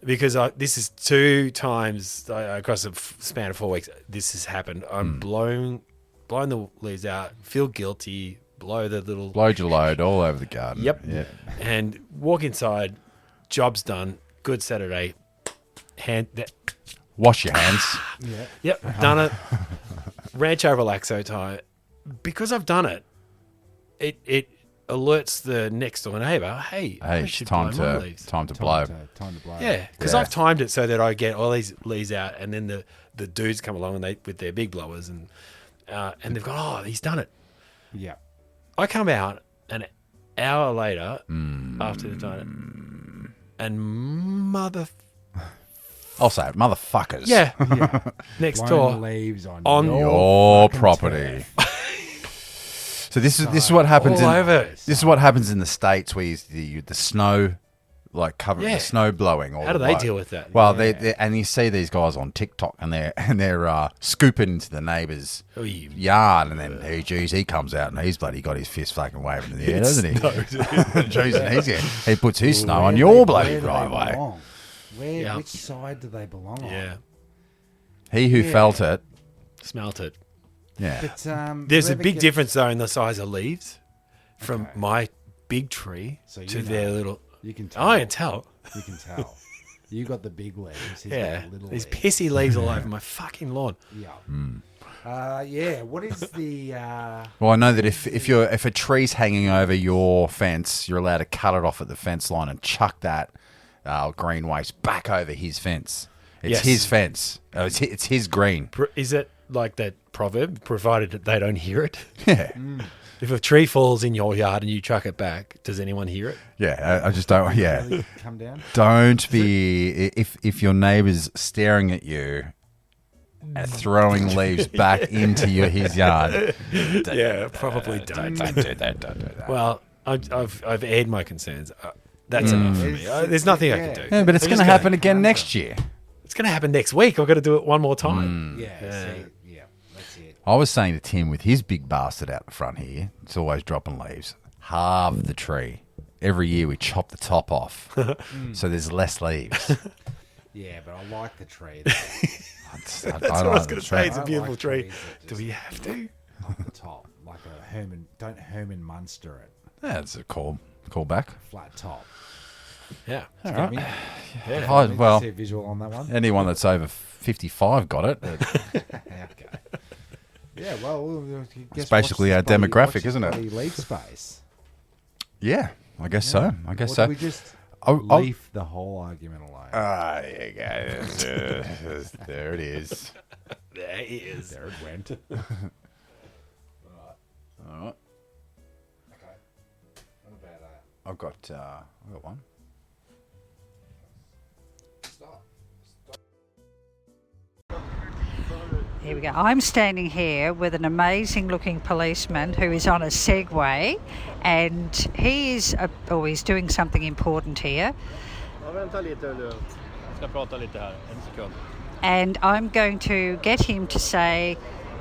Speaker 7: Because this is 2 times across a span of 4 weeks. This has happened. I'm blowing the leaves out, feel guilty, blow the little.
Speaker 2: Load your load all over the garden.
Speaker 7: Yep.
Speaker 2: Yeah.
Speaker 7: And walk inside. Job's done. Good Saturday.
Speaker 2: Wash your hands.
Speaker 7: Yep, done it. Rancho Relaxo time. Because I've done it, it alerts the next door neighbour, hey, I
Speaker 2: Hey,
Speaker 7: should
Speaker 2: time
Speaker 7: blow my
Speaker 2: to
Speaker 7: leaves.
Speaker 2: time to blow.
Speaker 3: Time to blow.
Speaker 7: Yeah, because
Speaker 2: Yeah.
Speaker 7: I've timed it so that I get all these leaves out, and then the dudes come along and they with their big blowers, and they've gone, oh, he's done it.
Speaker 3: Yeah.
Speaker 7: I come out an hour later after they've done it, and
Speaker 2: I'll say it, motherfuckers.
Speaker 7: yeah, next
Speaker 3: Blowing
Speaker 7: door.
Speaker 3: leaves on
Speaker 2: Your
Speaker 3: fucking
Speaker 2: property. So this is what happens
Speaker 7: All
Speaker 2: in
Speaker 7: over.
Speaker 2: this is what happens in the States where the snow like cover
Speaker 7: Yeah.
Speaker 2: the snow blowing. Or
Speaker 7: How do they deal with that?
Speaker 2: Well, they and you see these guys on TikTok and they're scooping into the neighbour's
Speaker 7: Oh, you-
Speaker 2: yard, and then he comes out and he's bloody got his fist fucking waving in the air, doesn't he? Jeez, and he puts his snow on your bloody driveway.
Speaker 7: Yeah.
Speaker 3: Which side do they belong on?
Speaker 7: Yeah,
Speaker 2: He who felt it,
Speaker 7: smelt it.
Speaker 2: yeah.
Speaker 3: But,
Speaker 7: There's
Speaker 3: do
Speaker 7: a
Speaker 3: you
Speaker 7: big
Speaker 3: ever get-
Speaker 7: difference though in the size of leaves from my big tree
Speaker 3: So you
Speaker 7: to
Speaker 3: know.
Speaker 7: their little.
Speaker 3: You can tell.
Speaker 7: I can tell.
Speaker 3: You can tell. You got the big leaves. He's
Speaker 7: Yeah,
Speaker 3: got the little
Speaker 7: these
Speaker 3: leaves.
Speaker 7: pissy leaves all over my fucking lawn.
Speaker 3: Yeah. Yeah. What is the?
Speaker 2: Well, I know that if a tree's hanging over your fence, you're allowed to cut it off at the fence line and chuck that green waste back over his fence. It's
Speaker 7: Yes.
Speaker 2: his fence. It's his green.
Speaker 7: Is it like that proverb? Provided that they don't hear it.
Speaker 2: Yeah,
Speaker 7: If a tree falls in your yard and you chuck it back, does anyone hear it?
Speaker 2: yeah. I just don't. Yeah,
Speaker 3: Come down.
Speaker 2: don't be if your neighbour's staring at you and throwing leaves back into his yard.
Speaker 7: Yeah, probably don't.
Speaker 2: Don't do that. Don't do that.
Speaker 7: Well, I've aired my concerns. That's enough for me. There's nothing I can do.
Speaker 2: Yeah, but it's
Speaker 7: I'm
Speaker 2: going
Speaker 7: just
Speaker 2: to happen again next year.
Speaker 7: It's going to happen next week. I've got to do it one more time.
Speaker 3: Yeah. See, yeah. That's it.
Speaker 2: I was saying to Tim with his big bastard out the front here, it's always dropping leaves. Halve the tree. Every year we chop the top off, so there's less leaves.
Speaker 3: Yeah, but I like the tree.
Speaker 7: That's what I was going to say. It's a
Speaker 3: I
Speaker 7: beautiful
Speaker 3: like
Speaker 7: tree.
Speaker 3: trees that
Speaker 7: Do we have to?
Speaker 3: the top, like a Herman. Don't Herman Munster it.
Speaker 2: That's a call back.
Speaker 3: Flat top.
Speaker 7: Yeah.
Speaker 2: All right.
Speaker 3: Me?
Speaker 2: Yeah. Well,
Speaker 3: See a visual on that one.
Speaker 2: anyone that's over 55 got it.
Speaker 3: Okay. Yeah, well,
Speaker 2: It's basically our demographic, isn't it?
Speaker 3: Leaf space.
Speaker 2: Yeah, I guess so. I guess
Speaker 3: Or
Speaker 2: so.
Speaker 3: do we just
Speaker 2: I'll-
Speaker 3: leave the whole argument alone?
Speaker 2: There you go. There it is.
Speaker 7: There he is.
Speaker 3: There it went.
Speaker 2: All right.
Speaker 3: Okay. What about
Speaker 2: I've got one.
Speaker 3: stop?
Speaker 8: Here we go. I'm standing here with an amazing looking policeman who is on a Segway, and he's doing something important here. And I'm going to get him to say,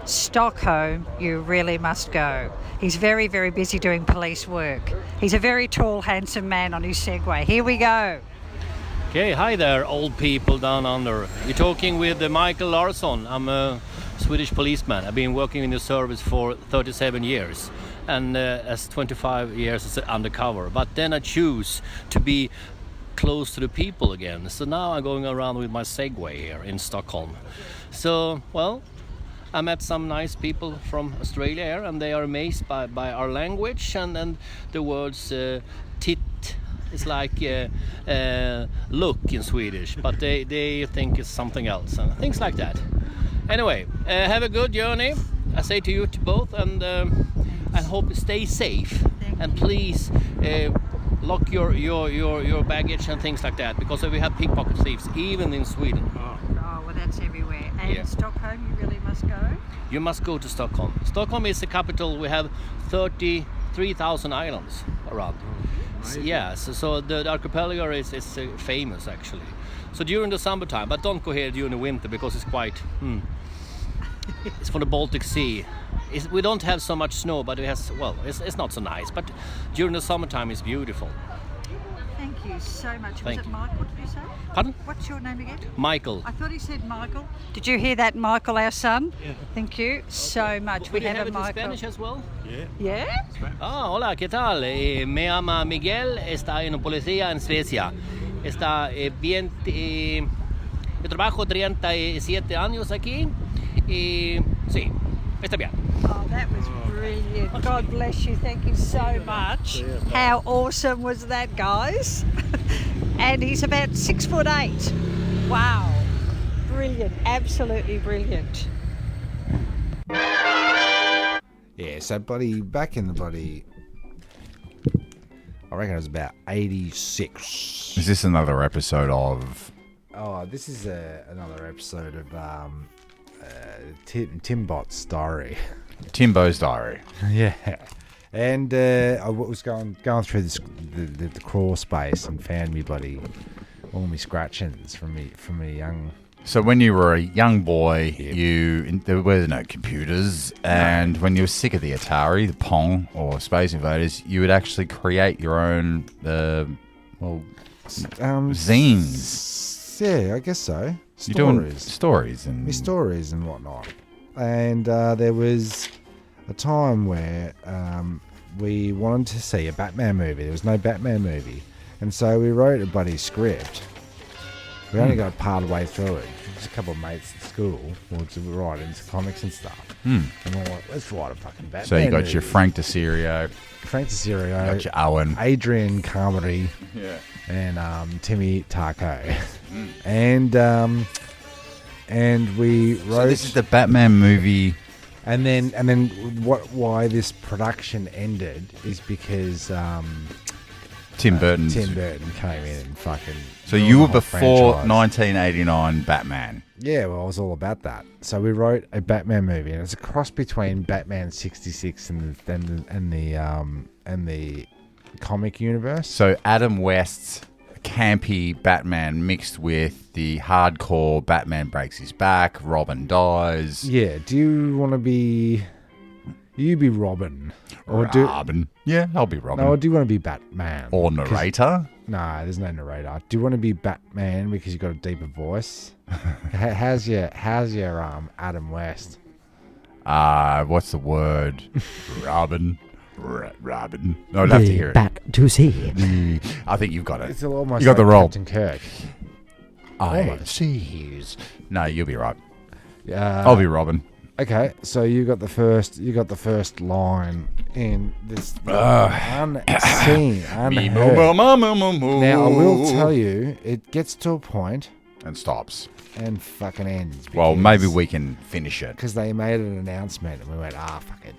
Speaker 8: Stockholm, you really must go. He's very, very busy doing police work. He's a very tall, handsome man on his Segway. Here we go.
Speaker 9: Okay, hi there, old people down under. You're talking with Michael Larsson. I'm a Swedish policeman. I've been working in the service for 37 years and as 25 years as undercover. But then I choose to be close to the people again. So now I'm going around with my Segway here in Stockholm. So, well, I met some nice people from Australia here, and they are amazed by our language and the words tit is like look in Swedish, but they think it's something else and things like that. Anyway, have a good journey. I say to you to both, and I hope you stay safe. and please lock your baggage and things like that, because we have pickpocket thieves even in Sweden.
Speaker 8: Oh, well, that's everywhere. And Stockholm, you really must go?
Speaker 9: You must go to Stockholm. Stockholm is the capital. We have 33,000 islands around. So the archipelago is famous actually. So during the summertime, but don't go here during the winter because it's quite. It's from the Baltic Sea. We don't have so much snow, but it's not so nice. But during the summertime, it's beautiful.
Speaker 8: Thank you so much.
Speaker 9: Thank
Speaker 8: Was it
Speaker 9: you.
Speaker 8: Michael, did you say?
Speaker 9: Pardon?
Speaker 8: What's your name again?
Speaker 9: Michael.
Speaker 8: I thought he said Michael. Did you hear that, Michael, our son? Yeah. Thank you so much.
Speaker 9: We have
Speaker 8: a
Speaker 9: it in
Speaker 8: Michael.
Speaker 9: Spanish as well?
Speaker 8: Yeah?
Speaker 9: Hola, ¿qué tal? Me llama Miguel, está en policía en Suecia. Está bien, yo trabajo 37 años aquí y sí, está bien.
Speaker 8: Oh, that was brilliant. God bless you. Thank you so much. How awesome was that, guys? And he's about 6'8". Wow. Brilliant. Absolutely brilliant.
Speaker 3: Yeah, so back in the I reckon it was about 86.
Speaker 2: Is this another episode of...
Speaker 3: Oh, this is another episode of Timbot's diary.
Speaker 2: Timbo's diary.
Speaker 3: Yeah. And I was going through the crawl space and found me all my scratchings from me young...
Speaker 2: So when you were a young boy, there were no computers, and when you were sick of the Atari, the Pong, or Space Invaders, you would actually create your own, zines.
Speaker 3: Yeah, I guess so.
Speaker 2: You're doing stories and
Speaker 3: whatnot. And there was a time where we wanted to see a Batman movie. There was no Batman movie, and so we wrote a bloody script. We only got part of the way through it. Just a couple of mates at school wanted to write into comics and stuff. And we're like, let's write a fucking Batman
Speaker 2: So you got
Speaker 3: movie.
Speaker 2: your Frank DeSirio.
Speaker 3: You
Speaker 2: got your Owen.
Speaker 3: Adrian Carmody.
Speaker 2: Yeah.
Speaker 3: And Timmy Taco. And we wrote...
Speaker 2: So this is the Batman movie...
Speaker 3: And then why this production ended is because...
Speaker 2: Tim Burton
Speaker 3: came in and fucking...
Speaker 2: So you were before
Speaker 3: franchise.
Speaker 2: 1989 Batman.
Speaker 3: Yeah, well, I was all about that. So we wrote a Batman movie, and it's a cross between Batman 66 and the comic universe.
Speaker 2: So Adam West's campy Batman mixed with the hardcore Batman breaks his back, Robin dies.
Speaker 3: Yeah, do you want to be... You be Robin.
Speaker 2: Robin. Yeah, I'll be Robin.
Speaker 3: No, or do you want to be Batman?
Speaker 2: Or narrator?
Speaker 3: No, there's no narrator. Do you want to be Batman because you got a deeper voice? How's your Adam West?
Speaker 2: What's the word? Robin. Robin. No, I'd have to hear it.
Speaker 6: Back to sea.
Speaker 2: I think you've got it.
Speaker 3: It's almost
Speaker 2: you got the role.
Speaker 3: Captain Kirk.
Speaker 2: I see. No, you'll be right. I'll be Robin.
Speaker 3: Okay, so you got the first line in this unseen, unheard. Now I will tell you, it gets to a point
Speaker 2: and stops
Speaker 3: and fucking ends.
Speaker 2: Well, maybe we can finish it
Speaker 3: because they made an announcement and we went, fuck it.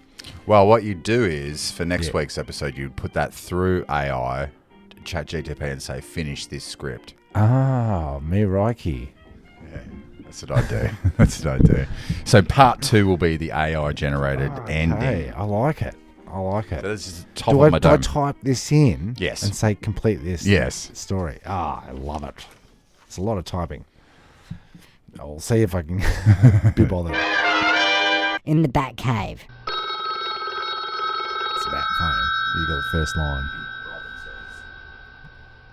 Speaker 2: Well, what you do is for next week's episode, you put that through AI, ChatGPT, and say, finish this script.
Speaker 3: Me Reiki.
Speaker 2: Yeah. That's what I do. So part 2 will be the AI generated ending.
Speaker 3: Hey, I like it. So
Speaker 2: this is top of my dome.
Speaker 3: Do I type this in?
Speaker 2: Yes.
Speaker 3: And say complete this story? I love it. It's a lot of typing. I'll see if I can be bothered.
Speaker 10: In the Batcave.
Speaker 3: It's a bat phone. You got the first line.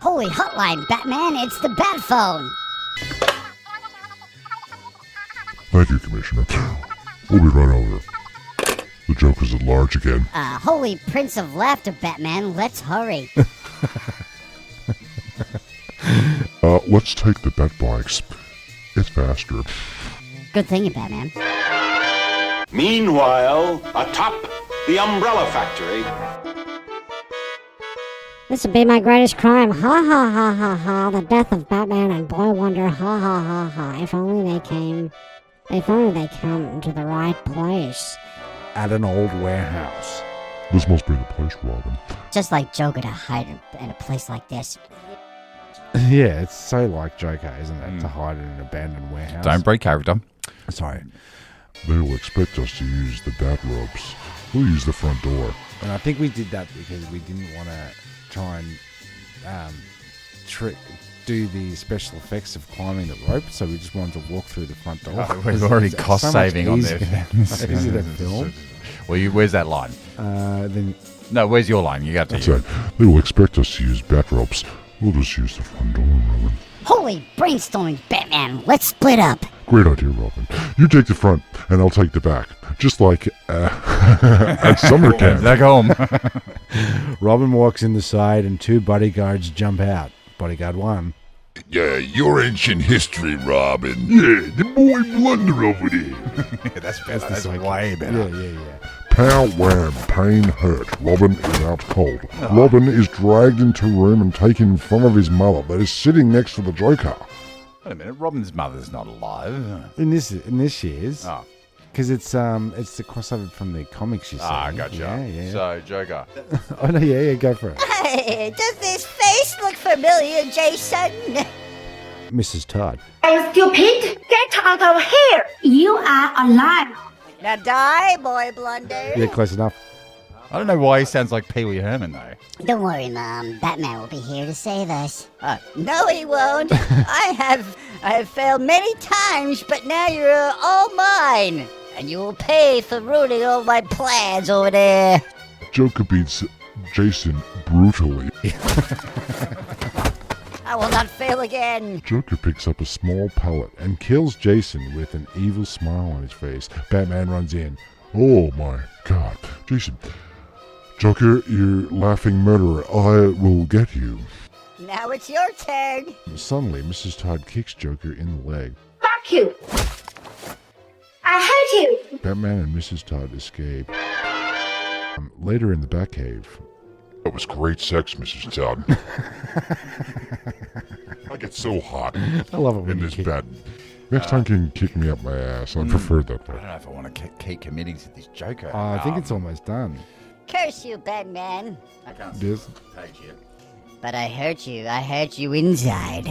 Speaker 10: Holy hotline, Batman, it's the Bat Phone.
Speaker 11: Thank you, Commissioner. We'll be right over. The joke is at large again.
Speaker 10: Holy Prince of Laughter, Batman, let's hurry.
Speaker 11: Let's take the bat bikes. It's faster.
Speaker 10: Good thinking, Batman.
Speaker 12: Meanwhile, atop the Umbrella Factory.
Speaker 13: This would be my greatest crime. Ha ha ha ha ha. The death of Batman and Boy Wonder. Ha ha ha ha. If only they come to the right place.
Speaker 3: At an old warehouse,
Speaker 11: This must be the place, Robin.
Speaker 10: Just like Joker to hide in a place like this.
Speaker 3: Yeah, it's so like Joker, isn't it? To hide in an abandoned warehouse.
Speaker 2: Don't break character.
Speaker 3: Sorry.
Speaker 11: They will expect us to use the bat ropes. We'll use the front door.
Speaker 3: And I think we did that because we didn't want to try and do the special effects of climbing the rope, so we just wanted to walk through the front door.
Speaker 2: Oh, we're already cost saving on there.
Speaker 3: So easy to film.
Speaker 2: Well, where's that line? No, where's your line? You got to
Speaker 11: That's right. They will expect us to use bat ropes. We'll just use the front door, Robin.
Speaker 10: Holy brainstorming, Batman. Let's split up.
Speaker 11: Great idea, Robin. You take the front, and I'll take the back. Just like at summer camp.
Speaker 2: Back home.
Speaker 3: Robin walks in the side, and 2 bodyguards jump out. Bodyguard 1.
Speaker 11: Yeah, your ancient history, Robin. Yeah, the boy Blunder over there.
Speaker 2: That's better. That's way better.
Speaker 3: Yeah.
Speaker 11: Pow, wham, pain, hurt. Robin is out cold. Robin is dragged into a room and taken in front of his mother that is sitting next to the Joker.
Speaker 2: Wait a minute, Robin's mother's not alive.
Speaker 3: In this year's.
Speaker 2: Oh.
Speaker 3: Because it's the crossover from the comics, you see.
Speaker 2: Ah, gotcha.
Speaker 3: Yeah.
Speaker 2: So, Joker.
Speaker 3: Oh, no, yeah, go for it.
Speaker 10: Hey, does this face look familiar, Jason?
Speaker 3: Mrs. Todd.
Speaker 14: Are you stupid? Get out of here! You are alive.
Speaker 10: Now die, boy Blunder.
Speaker 3: Yeah, close enough.
Speaker 2: I don't know why he sounds like Pee Wee Herman, though.
Speaker 10: Don't worry, Mom. Batman will be here to save us. No, he won't. I have failed many times, but now you're all mine. And you will pay for ruining all my plans over there.
Speaker 11: Joker beats Jason brutally.
Speaker 10: I will not fail again.
Speaker 11: Joker picks up a small pellet and kills Jason with an evil smile on his face. Batman runs in. Oh my god. Jason. Joker, you laughing murderer. I will get you.
Speaker 10: Now it's your turn.
Speaker 11: Suddenly, Mrs. Todd kicks Joker in the leg.
Speaker 14: Fuck you. I hate you.
Speaker 11: Batman and Mrs. Todd escape. Later in the Batcave. That was great sex, Mrs. Todd. I get so hot.
Speaker 3: I love it when
Speaker 11: in
Speaker 3: you
Speaker 11: this
Speaker 3: kick.
Speaker 11: bed. Next time you can kick me up my ass. I prefer that
Speaker 2: I
Speaker 11: way.
Speaker 2: don't know if I want to keep committing to this Joker.
Speaker 3: I think it's almost done.
Speaker 10: Curse you, Batman.
Speaker 2: I can't
Speaker 3: Yes.
Speaker 2: page yet.
Speaker 10: But I hurt you. I hurt you inside.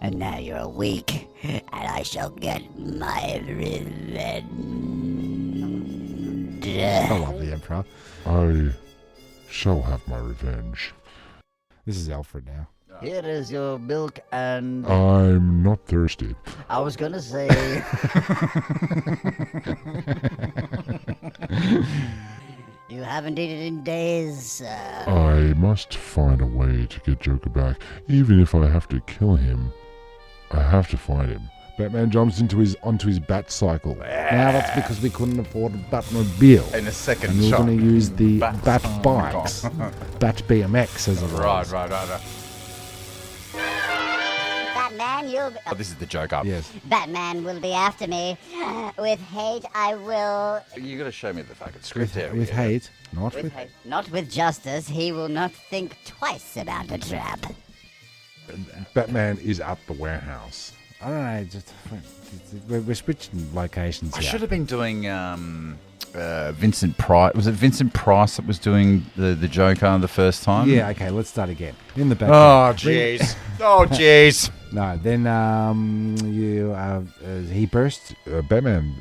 Speaker 10: And now you're weak. And I shall get my revenge.
Speaker 3: I love the Emperor.
Speaker 11: I shall have my revenge.
Speaker 3: This is Alfred now.
Speaker 10: Here is your milk and...
Speaker 11: I'm not thirsty.
Speaker 10: I was gonna say... You haven't eaten in days.
Speaker 11: I must find a way to get Joker back. Even if I have to kill him, I have to find him. Batman jumps onto his bat cycle. Now that's because we couldn't afford a Batmobile.
Speaker 2: In a second
Speaker 3: and we're
Speaker 2: shot.
Speaker 3: going to use the
Speaker 2: Bat
Speaker 3: Bat
Speaker 2: song.
Speaker 3: bikes. Bat BMX as it was.
Speaker 2: Right.
Speaker 10: Batman, you'll...
Speaker 2: Oh, this is the Joker.
Speaker 3: Yes.
Speaker 10: Batman will be after me. With hate, I will...
Speaker 2: You got to show me the fucking script here.
Speaker 3: With hate, not with...
Speaker 10: hate. Not with justice. He will not think twice about a trap.
Speaker 11: Batman is at the warehouse.
Speaker 3: I don't know, just... We're switching locations
Speaker 2: I
Speaker 3: here.
Speaker 2: should have been doing Vincent Price. Was it Vincent Price that was doing the Joker the first time?
Speaker 3: Yeah, okay, let's start again. In the back.
Speaker 2: Oh, jeez. Oh, jeez.
Speaker 3: No, then he burst.
Speaker 11: Batman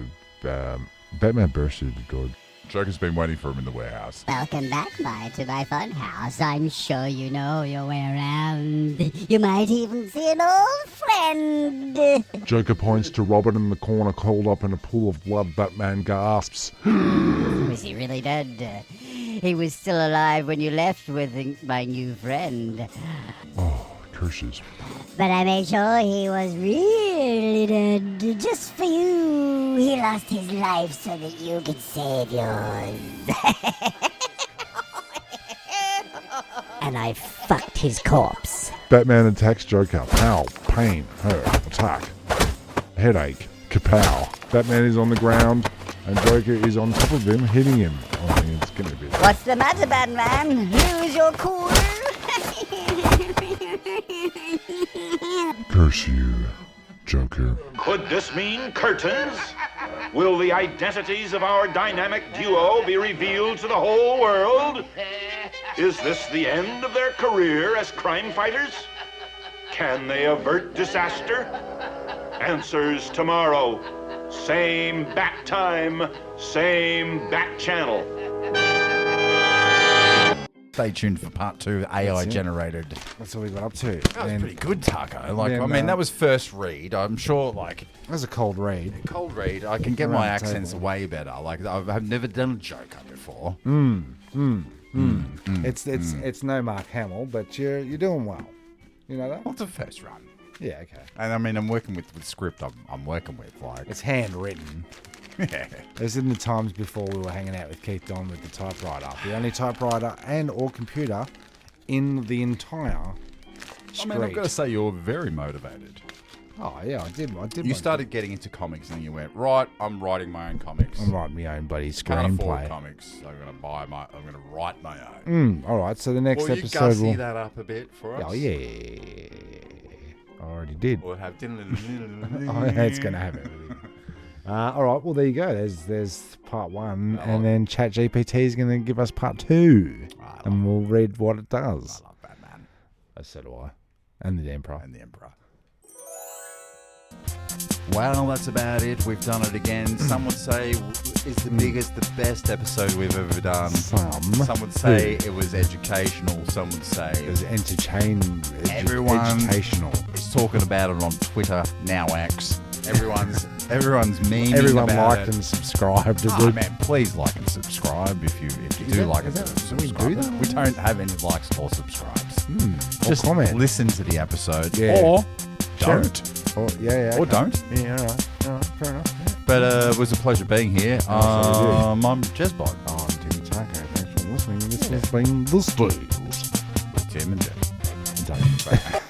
Speaker 11: burst through the door. Joker's been waiting for him in the warehouse.
Speaker 10: Welcome back, to my fun house. I'm sure you know your way around. You might even see an old friend.
Speaker 11: Joker points to Robin in the corner, curled up in a pool of blood. Batman gasps.
Speaker 10: Was he really dead? He was still alive when you left with my new friend.
Speaker 11: Oh, curses.
Speaker 10: But I made sure he was really dead. Just for you. He lost his life so that you could save yours. And I fucked his corpse.
Speaker 11: Batman attacks Joker. Pow, pain, hurt, attack, headache, kapow. Batman is on the ground, and Joker is on top of him, hitting him. Oh, it's gonna be.
Speaker 10: What's the matter, Batman? Lose your cool?
Speaker 11: Curse you, Joker.
Speaker 12: Could this mean curtains? Will the identities of our dynamic duo be revealed to the whole world? Is this the end of their career as crime fighters? Can they avert disaster? Answers tomorrow. Same bat time, same bat channel.
Speaker 2: Stay tuned for part 2, AI generated.
Speaker 3: That's what we got up to.
Speaker 2: That was pretty good, Taco. That was first read. I'm sure, that
Speaker 3: was a cold read.
Speaker 2: Cold read. I can get my accents way better. I've never done a joker before.
Speaker 3: It's no Mark Hamill, but you're doing well. You know that?
Speaker 2: What's the first run?
Speaker 3: Yeah, okay.
Speaker 2: And I mean, I'm working with script. I'm working with
Speaker 3: it's handwritten.
Speaker 2: Yeah.
Speaker 3: As in the times before we were hanging out with Keith Don with the typewriter. The only typewriter and or computer in the entire street.
Speaker 2: I mean, I've got to say, you're very motivated.
Speaker 3: Oh, yeah, I did.
Speaker 2: You started getting into comics and you went, right, I'm writing my own comics.
Speaker 3: I'm writing my own bloody screenplay.
Speaker 2: Can't afford comics. I'm going to write my own.
Speaker 3: All right, so the next episode
Speaker 2: will you gussy that up a bit for us?
Speaker 3: Oh, yeah. I already did.
Speaker 2: Or have dinner.
Speaker 3: Oh, yeah, it's going to happen. All right, well, there you go. There's part 1, and then ChatGPT is going to give us part 2, and we'll read what it does.
Speaker 2: I love Batman.
Speaker 3: So do I. And the Emperor.
Speaker 2: Well, that's about it. We've done it again. Some would say it's the biggest, the best episode we've ever done. Some would say it was educational. Some would say
Speaker 3: it was educational.
Speaker 2: Is talking about it on Twitter, now X. Everyone's memeing
Speaker 3: Everyone
Speaker 2: about
Speaker 3: liked
Speaker 2: it.
Speaker 3: and subscribed.
Speaker 2: Man, please like and subscribe if you do like it. Subscribe. We don't have any likes or subscribes. Just
Speaker 3: comment.
Speaker 2: Listen to the episode,
Speaker 3: Yeah.
Speaker 2: or don't.
Speaker 3: Or
Speaker 2: don't.
Speaker 3: Yeah, all right, fair enough. Yeah.
Speaker 2: But it was a pleasure being here. I'm Jezbot.
Speaker 3: I'm Timmy Taco. Thanks for listening. This has been The STEEZ.
Speaker 2: With Tim and Jeff.
Speaker 3: And Tony.